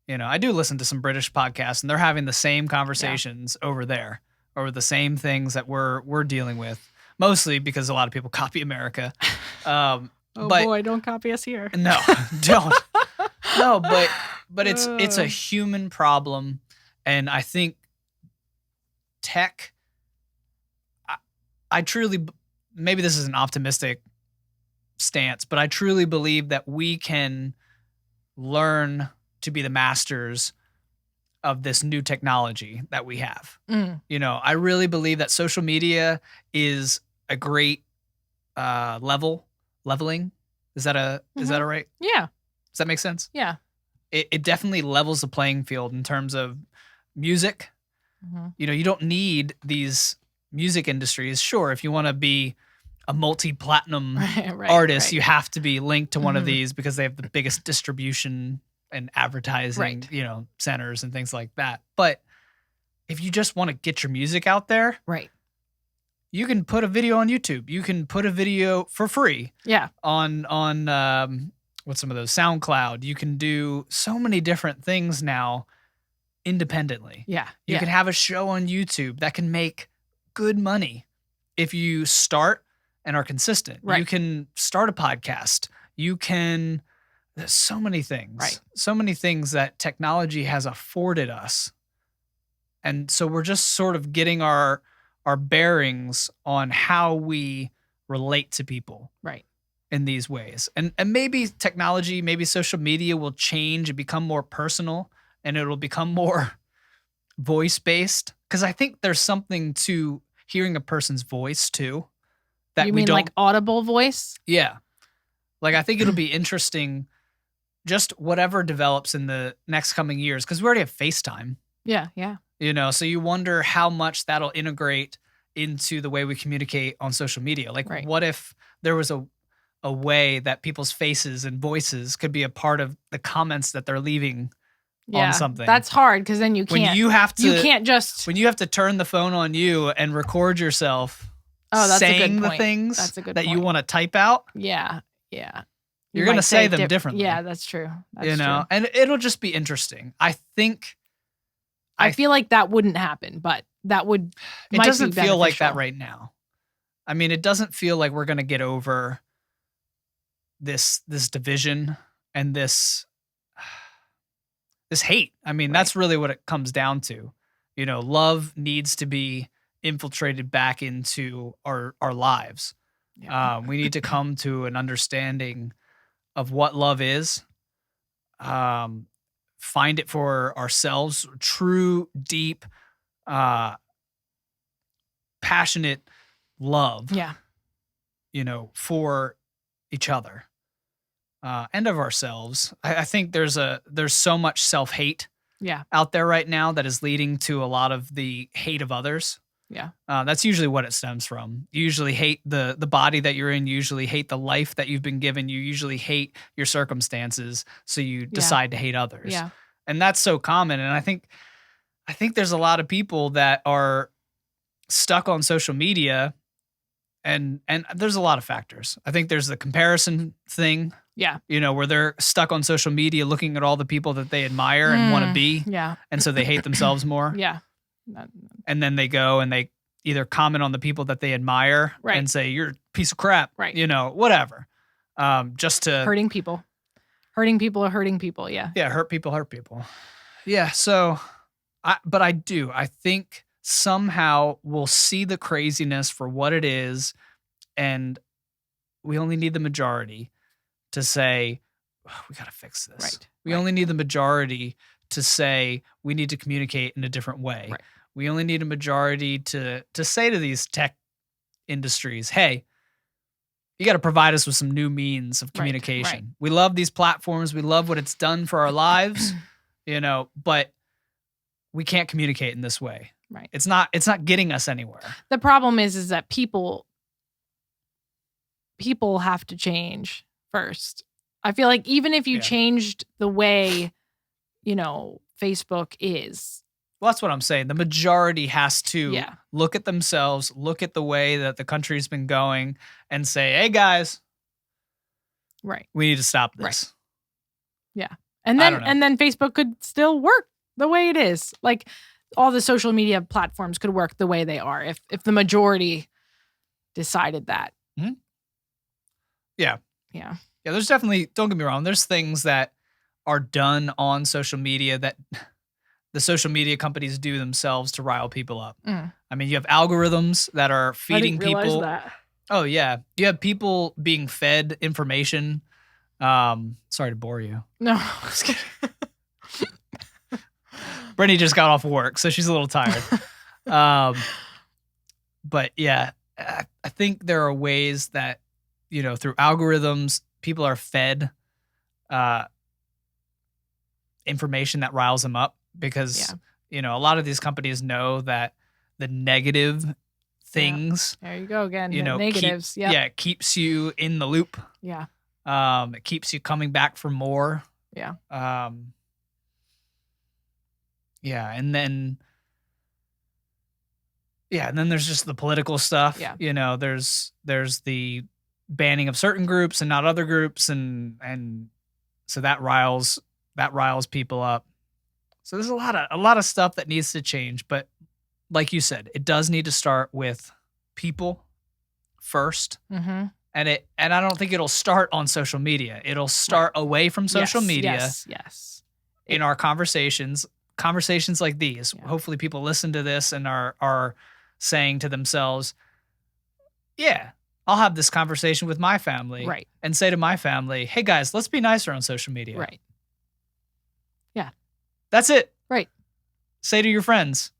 I do listen to some British podcasts and they're having the same conversations over there, over the same things that we're dealing with, mostly because a lot of people copy America. Boy, don't copy us here. No, don't. No, but it's a human problem. And I think tech, I truly, maybe this is an optimistic stance, but I truly believe that we can learn to be the masters of this new technology that we have. I really believe that social media is a great leveling. Is that a right? Yeah. Does that make sense? Yeah. It definitely levels the playing field in terms of music. You don't need these music industries. Sure, if you want to be a multi-platinum artist, you have to be linked to one of these because they have the biggest distribution and advertising, centers and things like that. But if you just want to get your music out there, you can put a video on YouTube. You can put a video for free. Yeah. On what's some of those, SoundCloud. You can do so many different things now independently. Yeah. You can have a show on YouTube that can make good money if you start and are consistent. You can start a podcast. There's so many things. So many things that technology has afforded us. And so we're just sort of getting our bearings on how we relate to people. In these ways. And maybe technology, maybe social media will change and become more personal and it'll become more voice-based. Because I think there's something to hearing a person's voice too. That you mean like audible voice? Yeah. Like I think it'll be interesting just whatever develops in the next coming years. Because we already have FaceTime. Yeah. So you wonder how much that'll integrate into the way we communicate on social media. Like what if there was a way that people's faces and voices could be a part of the comments that they're leaving on something. That's hard because then you can't. When you have to turn the phone on you and record yourself that's saying a good the point. things That's a good that point. you want to type out. Yeah. You're going to say them differently. Yeah, that's true. True. And it'll just be interesting. I feel like that wouldn't happen, but that would. It doesn't feel like that right now. I mean, it doesn't feel like we're going to get over this division and this hate. I mean, that's really what it comes down to. Love needs to be infiltrated back into our lives. Yeah. We need to come to an understanding of what love is. Find it for ourselves, true, deep, passionate love. Yeah. For each other. And of ourselves. I think there's so much self-hate out there right now that is leading to a lot of the hate of others. Yeah. That's usually what it stems from. You usually hate the body that you're in, you usually hate the life that you've been given, you usually hate your circumstances, so you decide to hate others. Yeah. And that's so common. And I think there's a lot of people that are stuck on social media and there's a lot of factors. I think there's the comparison thing. Yeah. Where they're stuck on social media looking at all the people that they admire and want to be. Yeah. And so they hate themselves more. Yeah. And then they go and they either comment on the people that they admire and say, you're a piece of crap. Right. Whatever. Just to hurting people. Hurting people are hurting people. Yeah. Yeah. Hurt people. Yeah. So I think somehow we'll see the craziness for what it is. And we only need the majority to say, we got to fix this. We only need the majority to say we need to communicate in a different way. We only need a majority to say to these tech industries, hey, you got to provide us with some new means of communication. Right. We love these platforms. We love what it's done for our lives, but we can't communicate in this way. Right. It's not getting us anywhere. The problem is that people have to change first. I feel like even if you changed the way, Facebook is. Well, that's what I'm saying. The majority has to look at themselves, look at the way that the country's been going, and say, hey, guys, we need to stop this. Right. Yeah. And then Facebook could still work the way it is. Like all the social media platforms could work the way they are if the majority decided that. Mm-hmm. Yeah. Yeah. Yeah, there's definitely, don't get me wrong, there's things that are done on social media that the social media companies do themselves to rile people up. Mm. I mean, you have algorithms that are feeding I didn't people. realize that. Oh, yeah. You have people being fed information. Sorry to bore you. No, I was kidding. Brittany just got off work, so she's a little tired. But yeah, I think there are ways that, through algorithms, people are fed information that riles them up because, a lot of these companies know that the negative things. There you go again. Negatives. Keeps you in the loop. Yeah. It keeps you coming back for more. Yeah. And then there's just the political stuff. Yeah. There's the banning of certain groups and not other groups, and so that riles people up. So there's a lot of stuff that needs to change, but like you said, it does need to start with people first. Mm-hmm. And I don't think it'll start on social media. It'll start away from social media. Yes. In our conversations like these. Yeah. Hopefully people listen to this and are saying to themselves, yeah, I'll have this conversation with my family. Right. And say to my family, hey guys, let's be nicer on social media. Right. Yeah. That's it. Right. Say to your friends,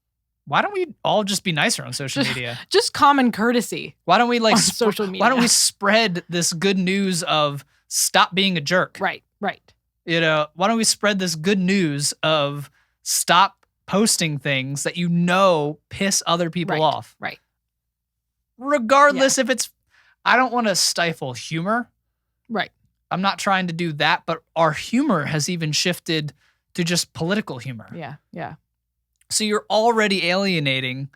why don't we all just be nicer on social media? Just common courtesy. Why don't we social media? Why don't we spread this good news of stop being a jerk? Right. Why don't we spread this good news of stop posting things that piss other people off? Right. Regardless if it's, I don't want to stifle humor. Right. I'm not trying to do that, but our humor has even shifted to just political humor. Yeah. So you're already alienating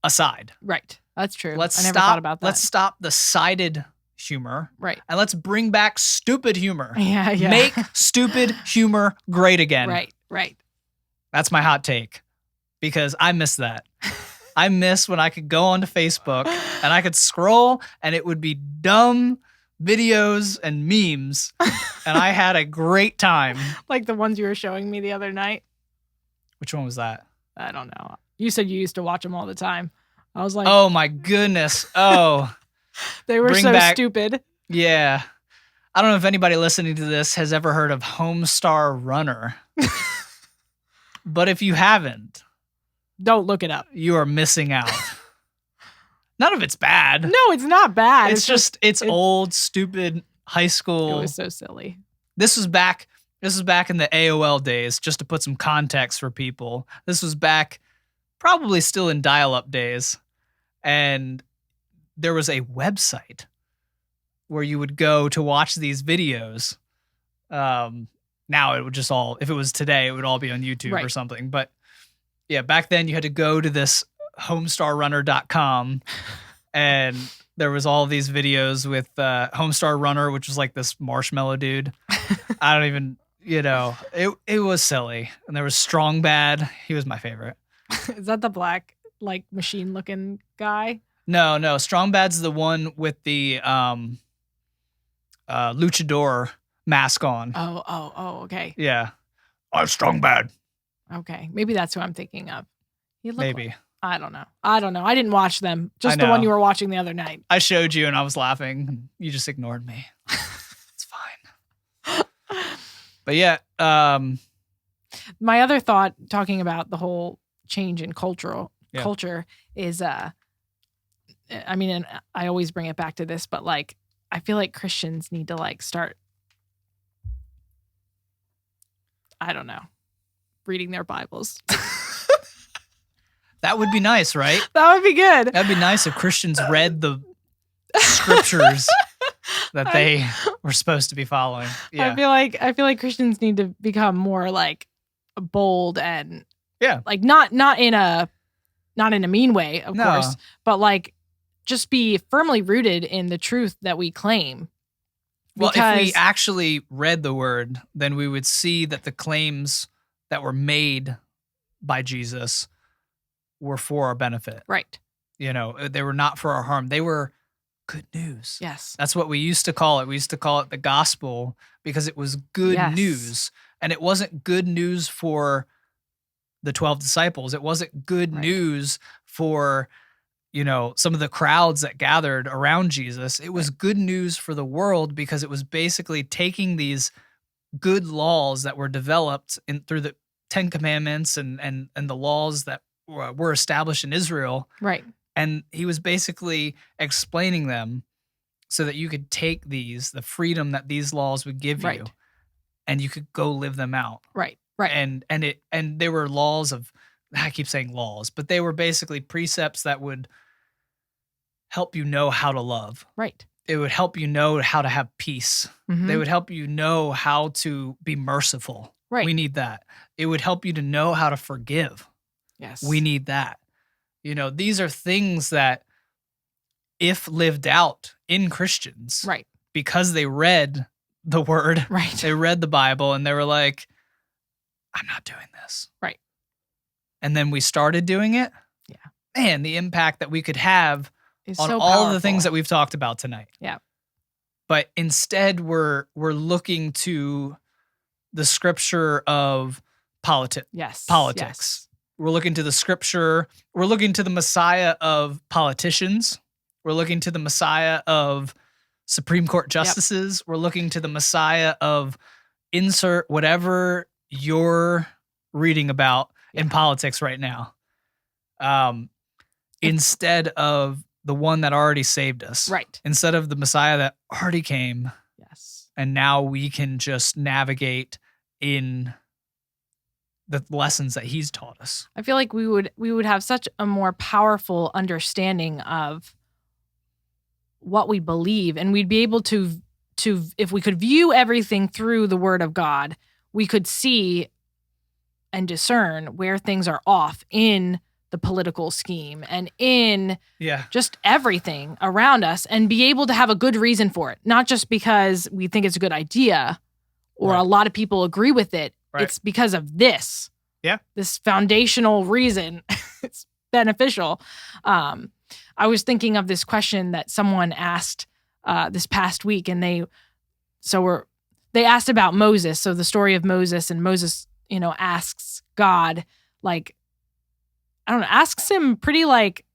a side. Right. That's true. I never thought about that. Let's stop the sided humor. Right. And let's bring back stupid humor. Yeah. Make stupid humor great again. Right. That's my hot take because I miss that. I miss when I could go onto Facebook and I could scroll and it would be dumb videos and memes and I had a great time. Like the ones you were showing me the other night. Which one was that? I don't know. You said you used to watch them all the time. I was like, oh my goodness. Oh, they were stupid. Yeah. I don't know if anybody listening to this has ever heard of Homestar Runner. But if you haven't, don't look it up. You are missing out. None of it's bad. No, it's not bad. It's old, stupid high school. It was so silly. This was back in the AOL days, just to put some context for people. This was back probably still in dial-up days. And there was a website where you would go to watch these videos. Now it would just if it was today, it would all be on YouTube or something. But yeah, back then you had to go to this homestarrunner.com and there was all these videos with Homestar Runner, which was like this marshmallow dude. I don't even, it was silly. And there was Strong Bad. He was my favorite. Is that the black, like, machine looking guy? No. Strong Bad's the one with the luchador mask on. Oh, okay. Yeah. I'm Strong Bad. Okay. Maybe that's who I'm thinking of. Maybe. I don't know. I didn't watch them. Just the one you were watching the other night. I showed you and I was laughing. You just ignored me. It's fine. But yeah. My other thought, talking about the whole change in culture culture is I mean, and I always bring it back to this, but like I feel like Christians need to like start, I don't know, reading their Bibles. That would be nice, right? That would be good. That'd be nice if Christians read the scriptures that they were supposed to be following. Yeah. I feel like Christians need to become more like bold and like not in a mean way, of course, but like just be firmly rooted in the truth that we claim. Well, if we actually read the word, then we would see that the claims that were made by Jesus were for our benefit. Right. You know, they were not for our harm. They were good news. Yes. That's what we used to call it. We used to call it the gospel because it was good news. And it wasn't good news for the 12 disciples. It wasn't good news for, you know, some of the crowds that gathered around Jesus. It was good news for the world because it was basically taking these good laws that were developed through the 10 Commandments and the laws that were established in Israel. Right. And he was basically explaining them so that you could take the freedom that these laws would give you, and you could go live them out. Right. Right. And they were laws of, I keep saying laws, but they were basically precepts that would help you know how to love. Right. It would help you know how to have peace. Mm-hmm. They would help you know how to be merciful. Right. We need that. It would help you to know how to forgive. Yes. We need that. You know, these are things that if lived out in Christians, right, because they read the word, right, they read the Bible and they were like, I'm not doing this. Right. And then we started doing it. Yeah. Man, the impact that we could have is on so all of the things that we've talked about tonight. Yeah. But instead we're looking to the scripture of politics. Yes. Politics. We're looking to the scripture. We're looking to the Messiah of politicians. We're looking to the Messiah of Supreme Court justices. We're looking to the Messiah of insert whatever you're reading about in politics right now. Instead of the one that already saved us. Right. Instead of the Messiah that already came. Yes. And now we can just navigate in the lessons that he's taught us. I feel like we would have such a more powerful understanding of what we believe, and we'd be able to if we could view everything through the word of God, we could see and discern where things are off in the political scheme and in just everything around us, and be able to have a good reason for it, not just because we think it's a good idea or a lot of people agree with it. Right. It's because of this. Yeah. This foundational reason it's beneficial. I was thinking of this question that someone asked this past week, and they asked about Moses. So the story of Moses, and Moses, asks God, like, I don't know, asks him pretty like,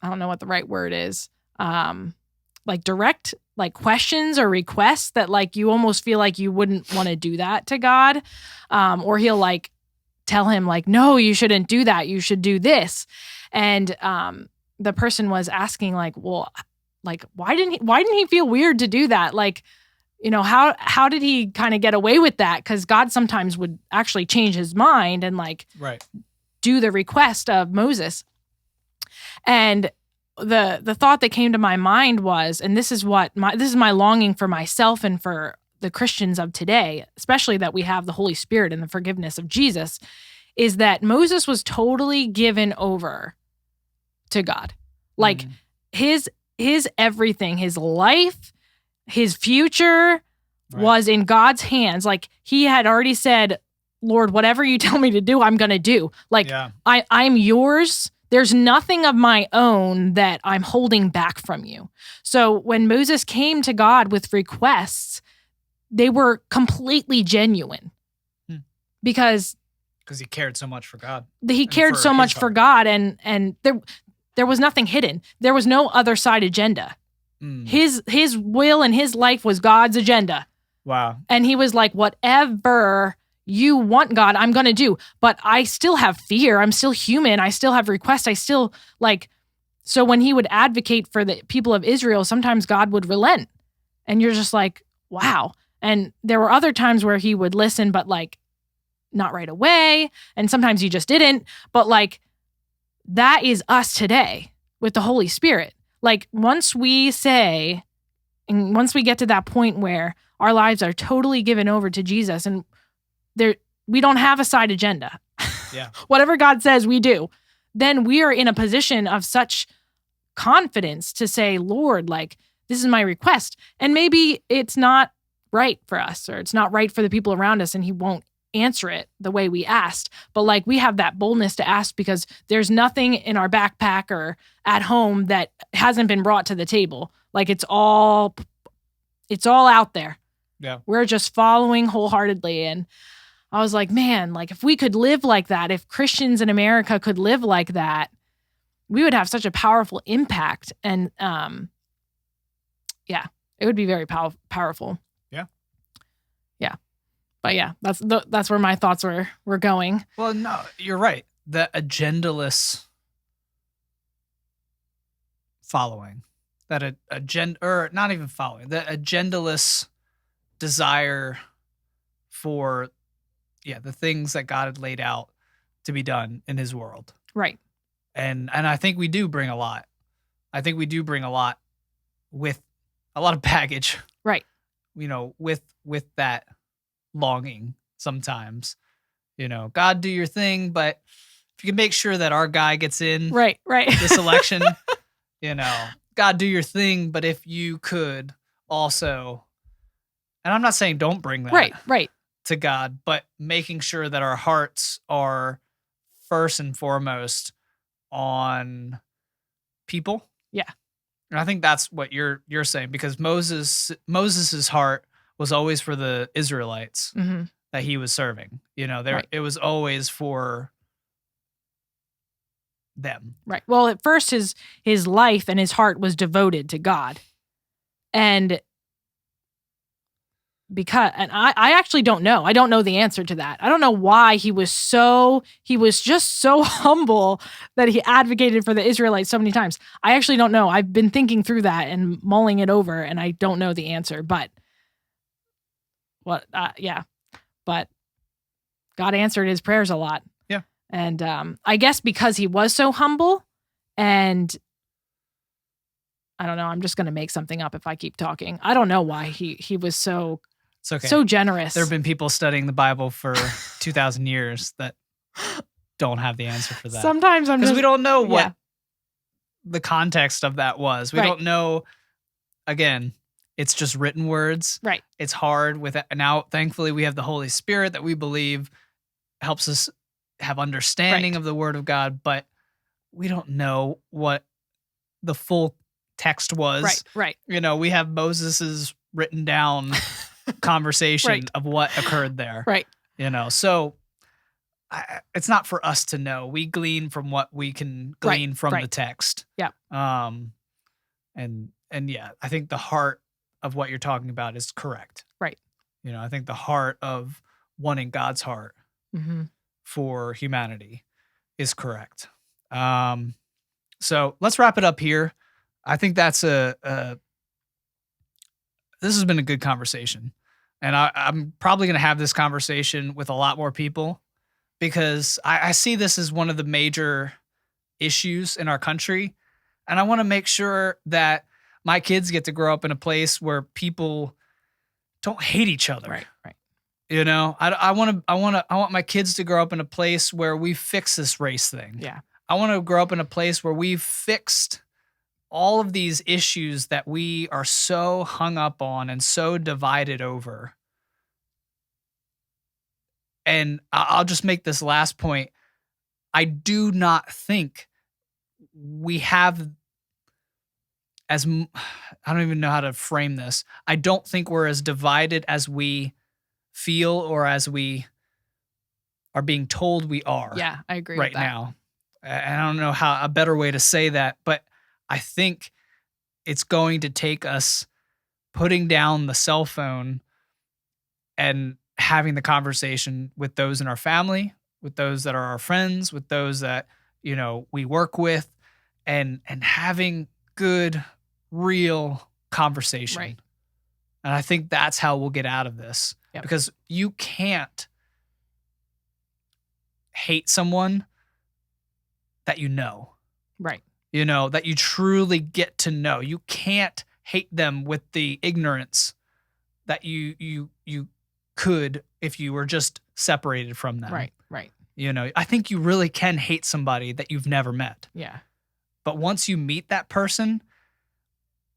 I don't know what the right word is. Like direct, like questions or requests that like you almost feel like you wouldn't want to do that to God. Or he'll like tell him like, no, you shouldn't do that. You should do this. And the person was asking like, well, like, why didn't he feel weird to do that? Like, how did he kind of get away with that? Because God sometimes would actually change his mind and like do the request of Moses. And the thought that came to my mind was, and this is my longing for myself and for the Christians of today, especially that we have the Holy Spirit and the forgiveness of Jesus, is that Moses was totally given over to God. Like his everything, his life, his future was in God's hands. Like he had already said, Lord, whatever you tell me to do, I'm going to do. Like I'm yours. There's nothing of my own that I'm holding back from you. So when Moses came to God with requests, they were completely genuine because he cared so much for God. He cared so much for God, and there was nothing hidden. There was no other side agenda. His will and his life was God's agenda. Wow. And he was like, whatever you want God, I'm going to do. But I still have fear. I'm still human. I still have requests. I still so when he would advocate for the people of Israel, sometimes God would relent. And you're just like, wow. And there were other times where he would listen, but not right away. And sometimes he just didn't. But that is us today with the Holy Spirit. Once we say, and once we get to that point where our lives are totally given over to Jesus and we don't have a side agenda. Yeah. Whatever God says, we do. Then we are in a position of such confidence to say, Lord, this is my request. And maybe it's not right for us, or it's not right for the people around us, and he won't answer it the way we asked. But we have that boldness to ask because there's nothing in our backpack or at home that hasn't been brought to the table. It's all out there. Yeah. We're just following wholeheartedly. And I was like, man, if we could live like that, if Christians in America could live like that, we would have such a powerful impact. And it would be very powerful. Yeah. Yeah. But yeah, that's where my thoughts were going. Well, no, you're right. The agendaless following, that agenda, or not even following, the agendaless desire for, the things that God had laid out to be done in his world. Right. And I think we do bring a lot. I think we do bring a lot with a lot of baggage. Right. With that longing sometimes. God, do your thing, but if you can make sure that our guy gets in right this election, God, do your thing, but if you could also, and I'm not saying don't bring that right to God, but making sure that our hearts are first and foremost on people. Yeah. And I think that's what you're saying, because Moses's heart was always for the Israelites that he was serving. It was always for them. Right. Well, at first his life and his heart was devoted to God. And I actually don't know. I don't know the answer to that. I don't know why he was just so humble that he advocated for the Israelites so many times. I actually don't know. I've been thinking through that and mulling it over, and I don't know the answer, but but God answered his prayers a lot. Yeah. And I guess because he was so humble, and I don't know, I'm just going to make something up if I keep talking. I don't know why he was so It's okay. So generous. There have been people studying the Bible for 2,000 years that don't have the answer for that. Sometimes I'm just... Because we don't know what the context of that was. We don't know. Again, it's just written words. Right. It's hard with it. Now, thankfully, we have the Holy Spirit that we believe helps us have understanding of the Word of God, but we don't know what the full text was. Right. We have Moses's written down conversation of what occurred there. Right. So it's not for us to know. We glean from what we can glean from the text. Yeah. And I think the heart of what you're talking about is correct. Right. I think the heart of wanting God's heart for humanity is correct. So let's wrap it up here. I think that's this has been a good conversation. And I'm probably going to have this conversation with a lot more people, because I see this as one of the major issues in our country. And I want to make sure that my kids get to grow up in a place where people don't hate each other. Right. I want my kids to grow up in a place where we fix this race thing. Yeah. I want to grow up in a place where we've fixed all of these issues that we are so hung up on and so divided over. And I'll just make this last point. I do not think we have I don't even know how to frame this. I don't think we're as divided as we feel or as we are being told we are. Yeah, I agree right with that. now. And I don't know how a better way to say that, but I think it's going to take us putting down the cell phone and having the conversation with those in our family, with those that are our friends, with those that, we work with, and having good, real conversation. Right. And I think that's how we'll get out of this. Yep. Because you can't hate someone that you know. Right. That you truly get to know. You can't hate them with the ignorance that you could if you were just separated from them. Right. Right. I think you really can hate somebody that you've never met. Yeah. But once you meet that person,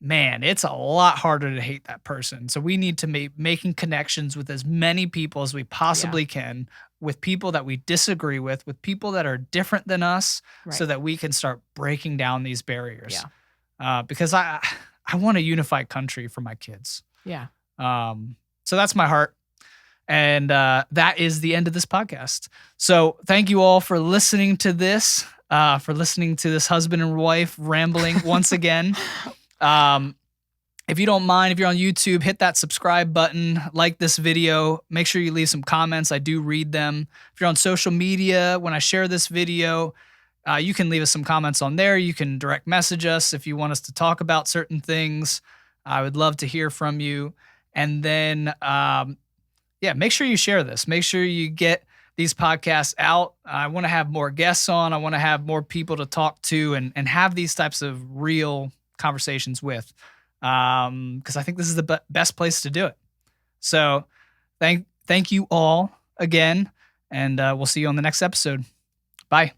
man, it's a lot harder to hate that person. So we need to making connections with as many people as we possibly can, with people that we disagree with people that are different than us, so that we can start breaking down these barriers. Yeah. Because I want a unified country for my kids. Yeah. So that's my heart. And that is the end of this podcast. So thank you all for listening to this, husband and wife rambling once again. If you don't mind, if you're on YouTube, hit that subscribe button, like this video, make sure you leave some comments. I do read them. If you're on social media, when I share this video, you can leave us some comments on there. You can direct message us if you want us to talk about certain things. I would love to hear from you. And then, make sure you share this. Make sure you get these podcasts out. I want to have more guests on. I want to have more people to talk to and have these types of real conversations with, because I think this is the best place to do it. So thank you all again, and we'll see you on the next episode. Bye.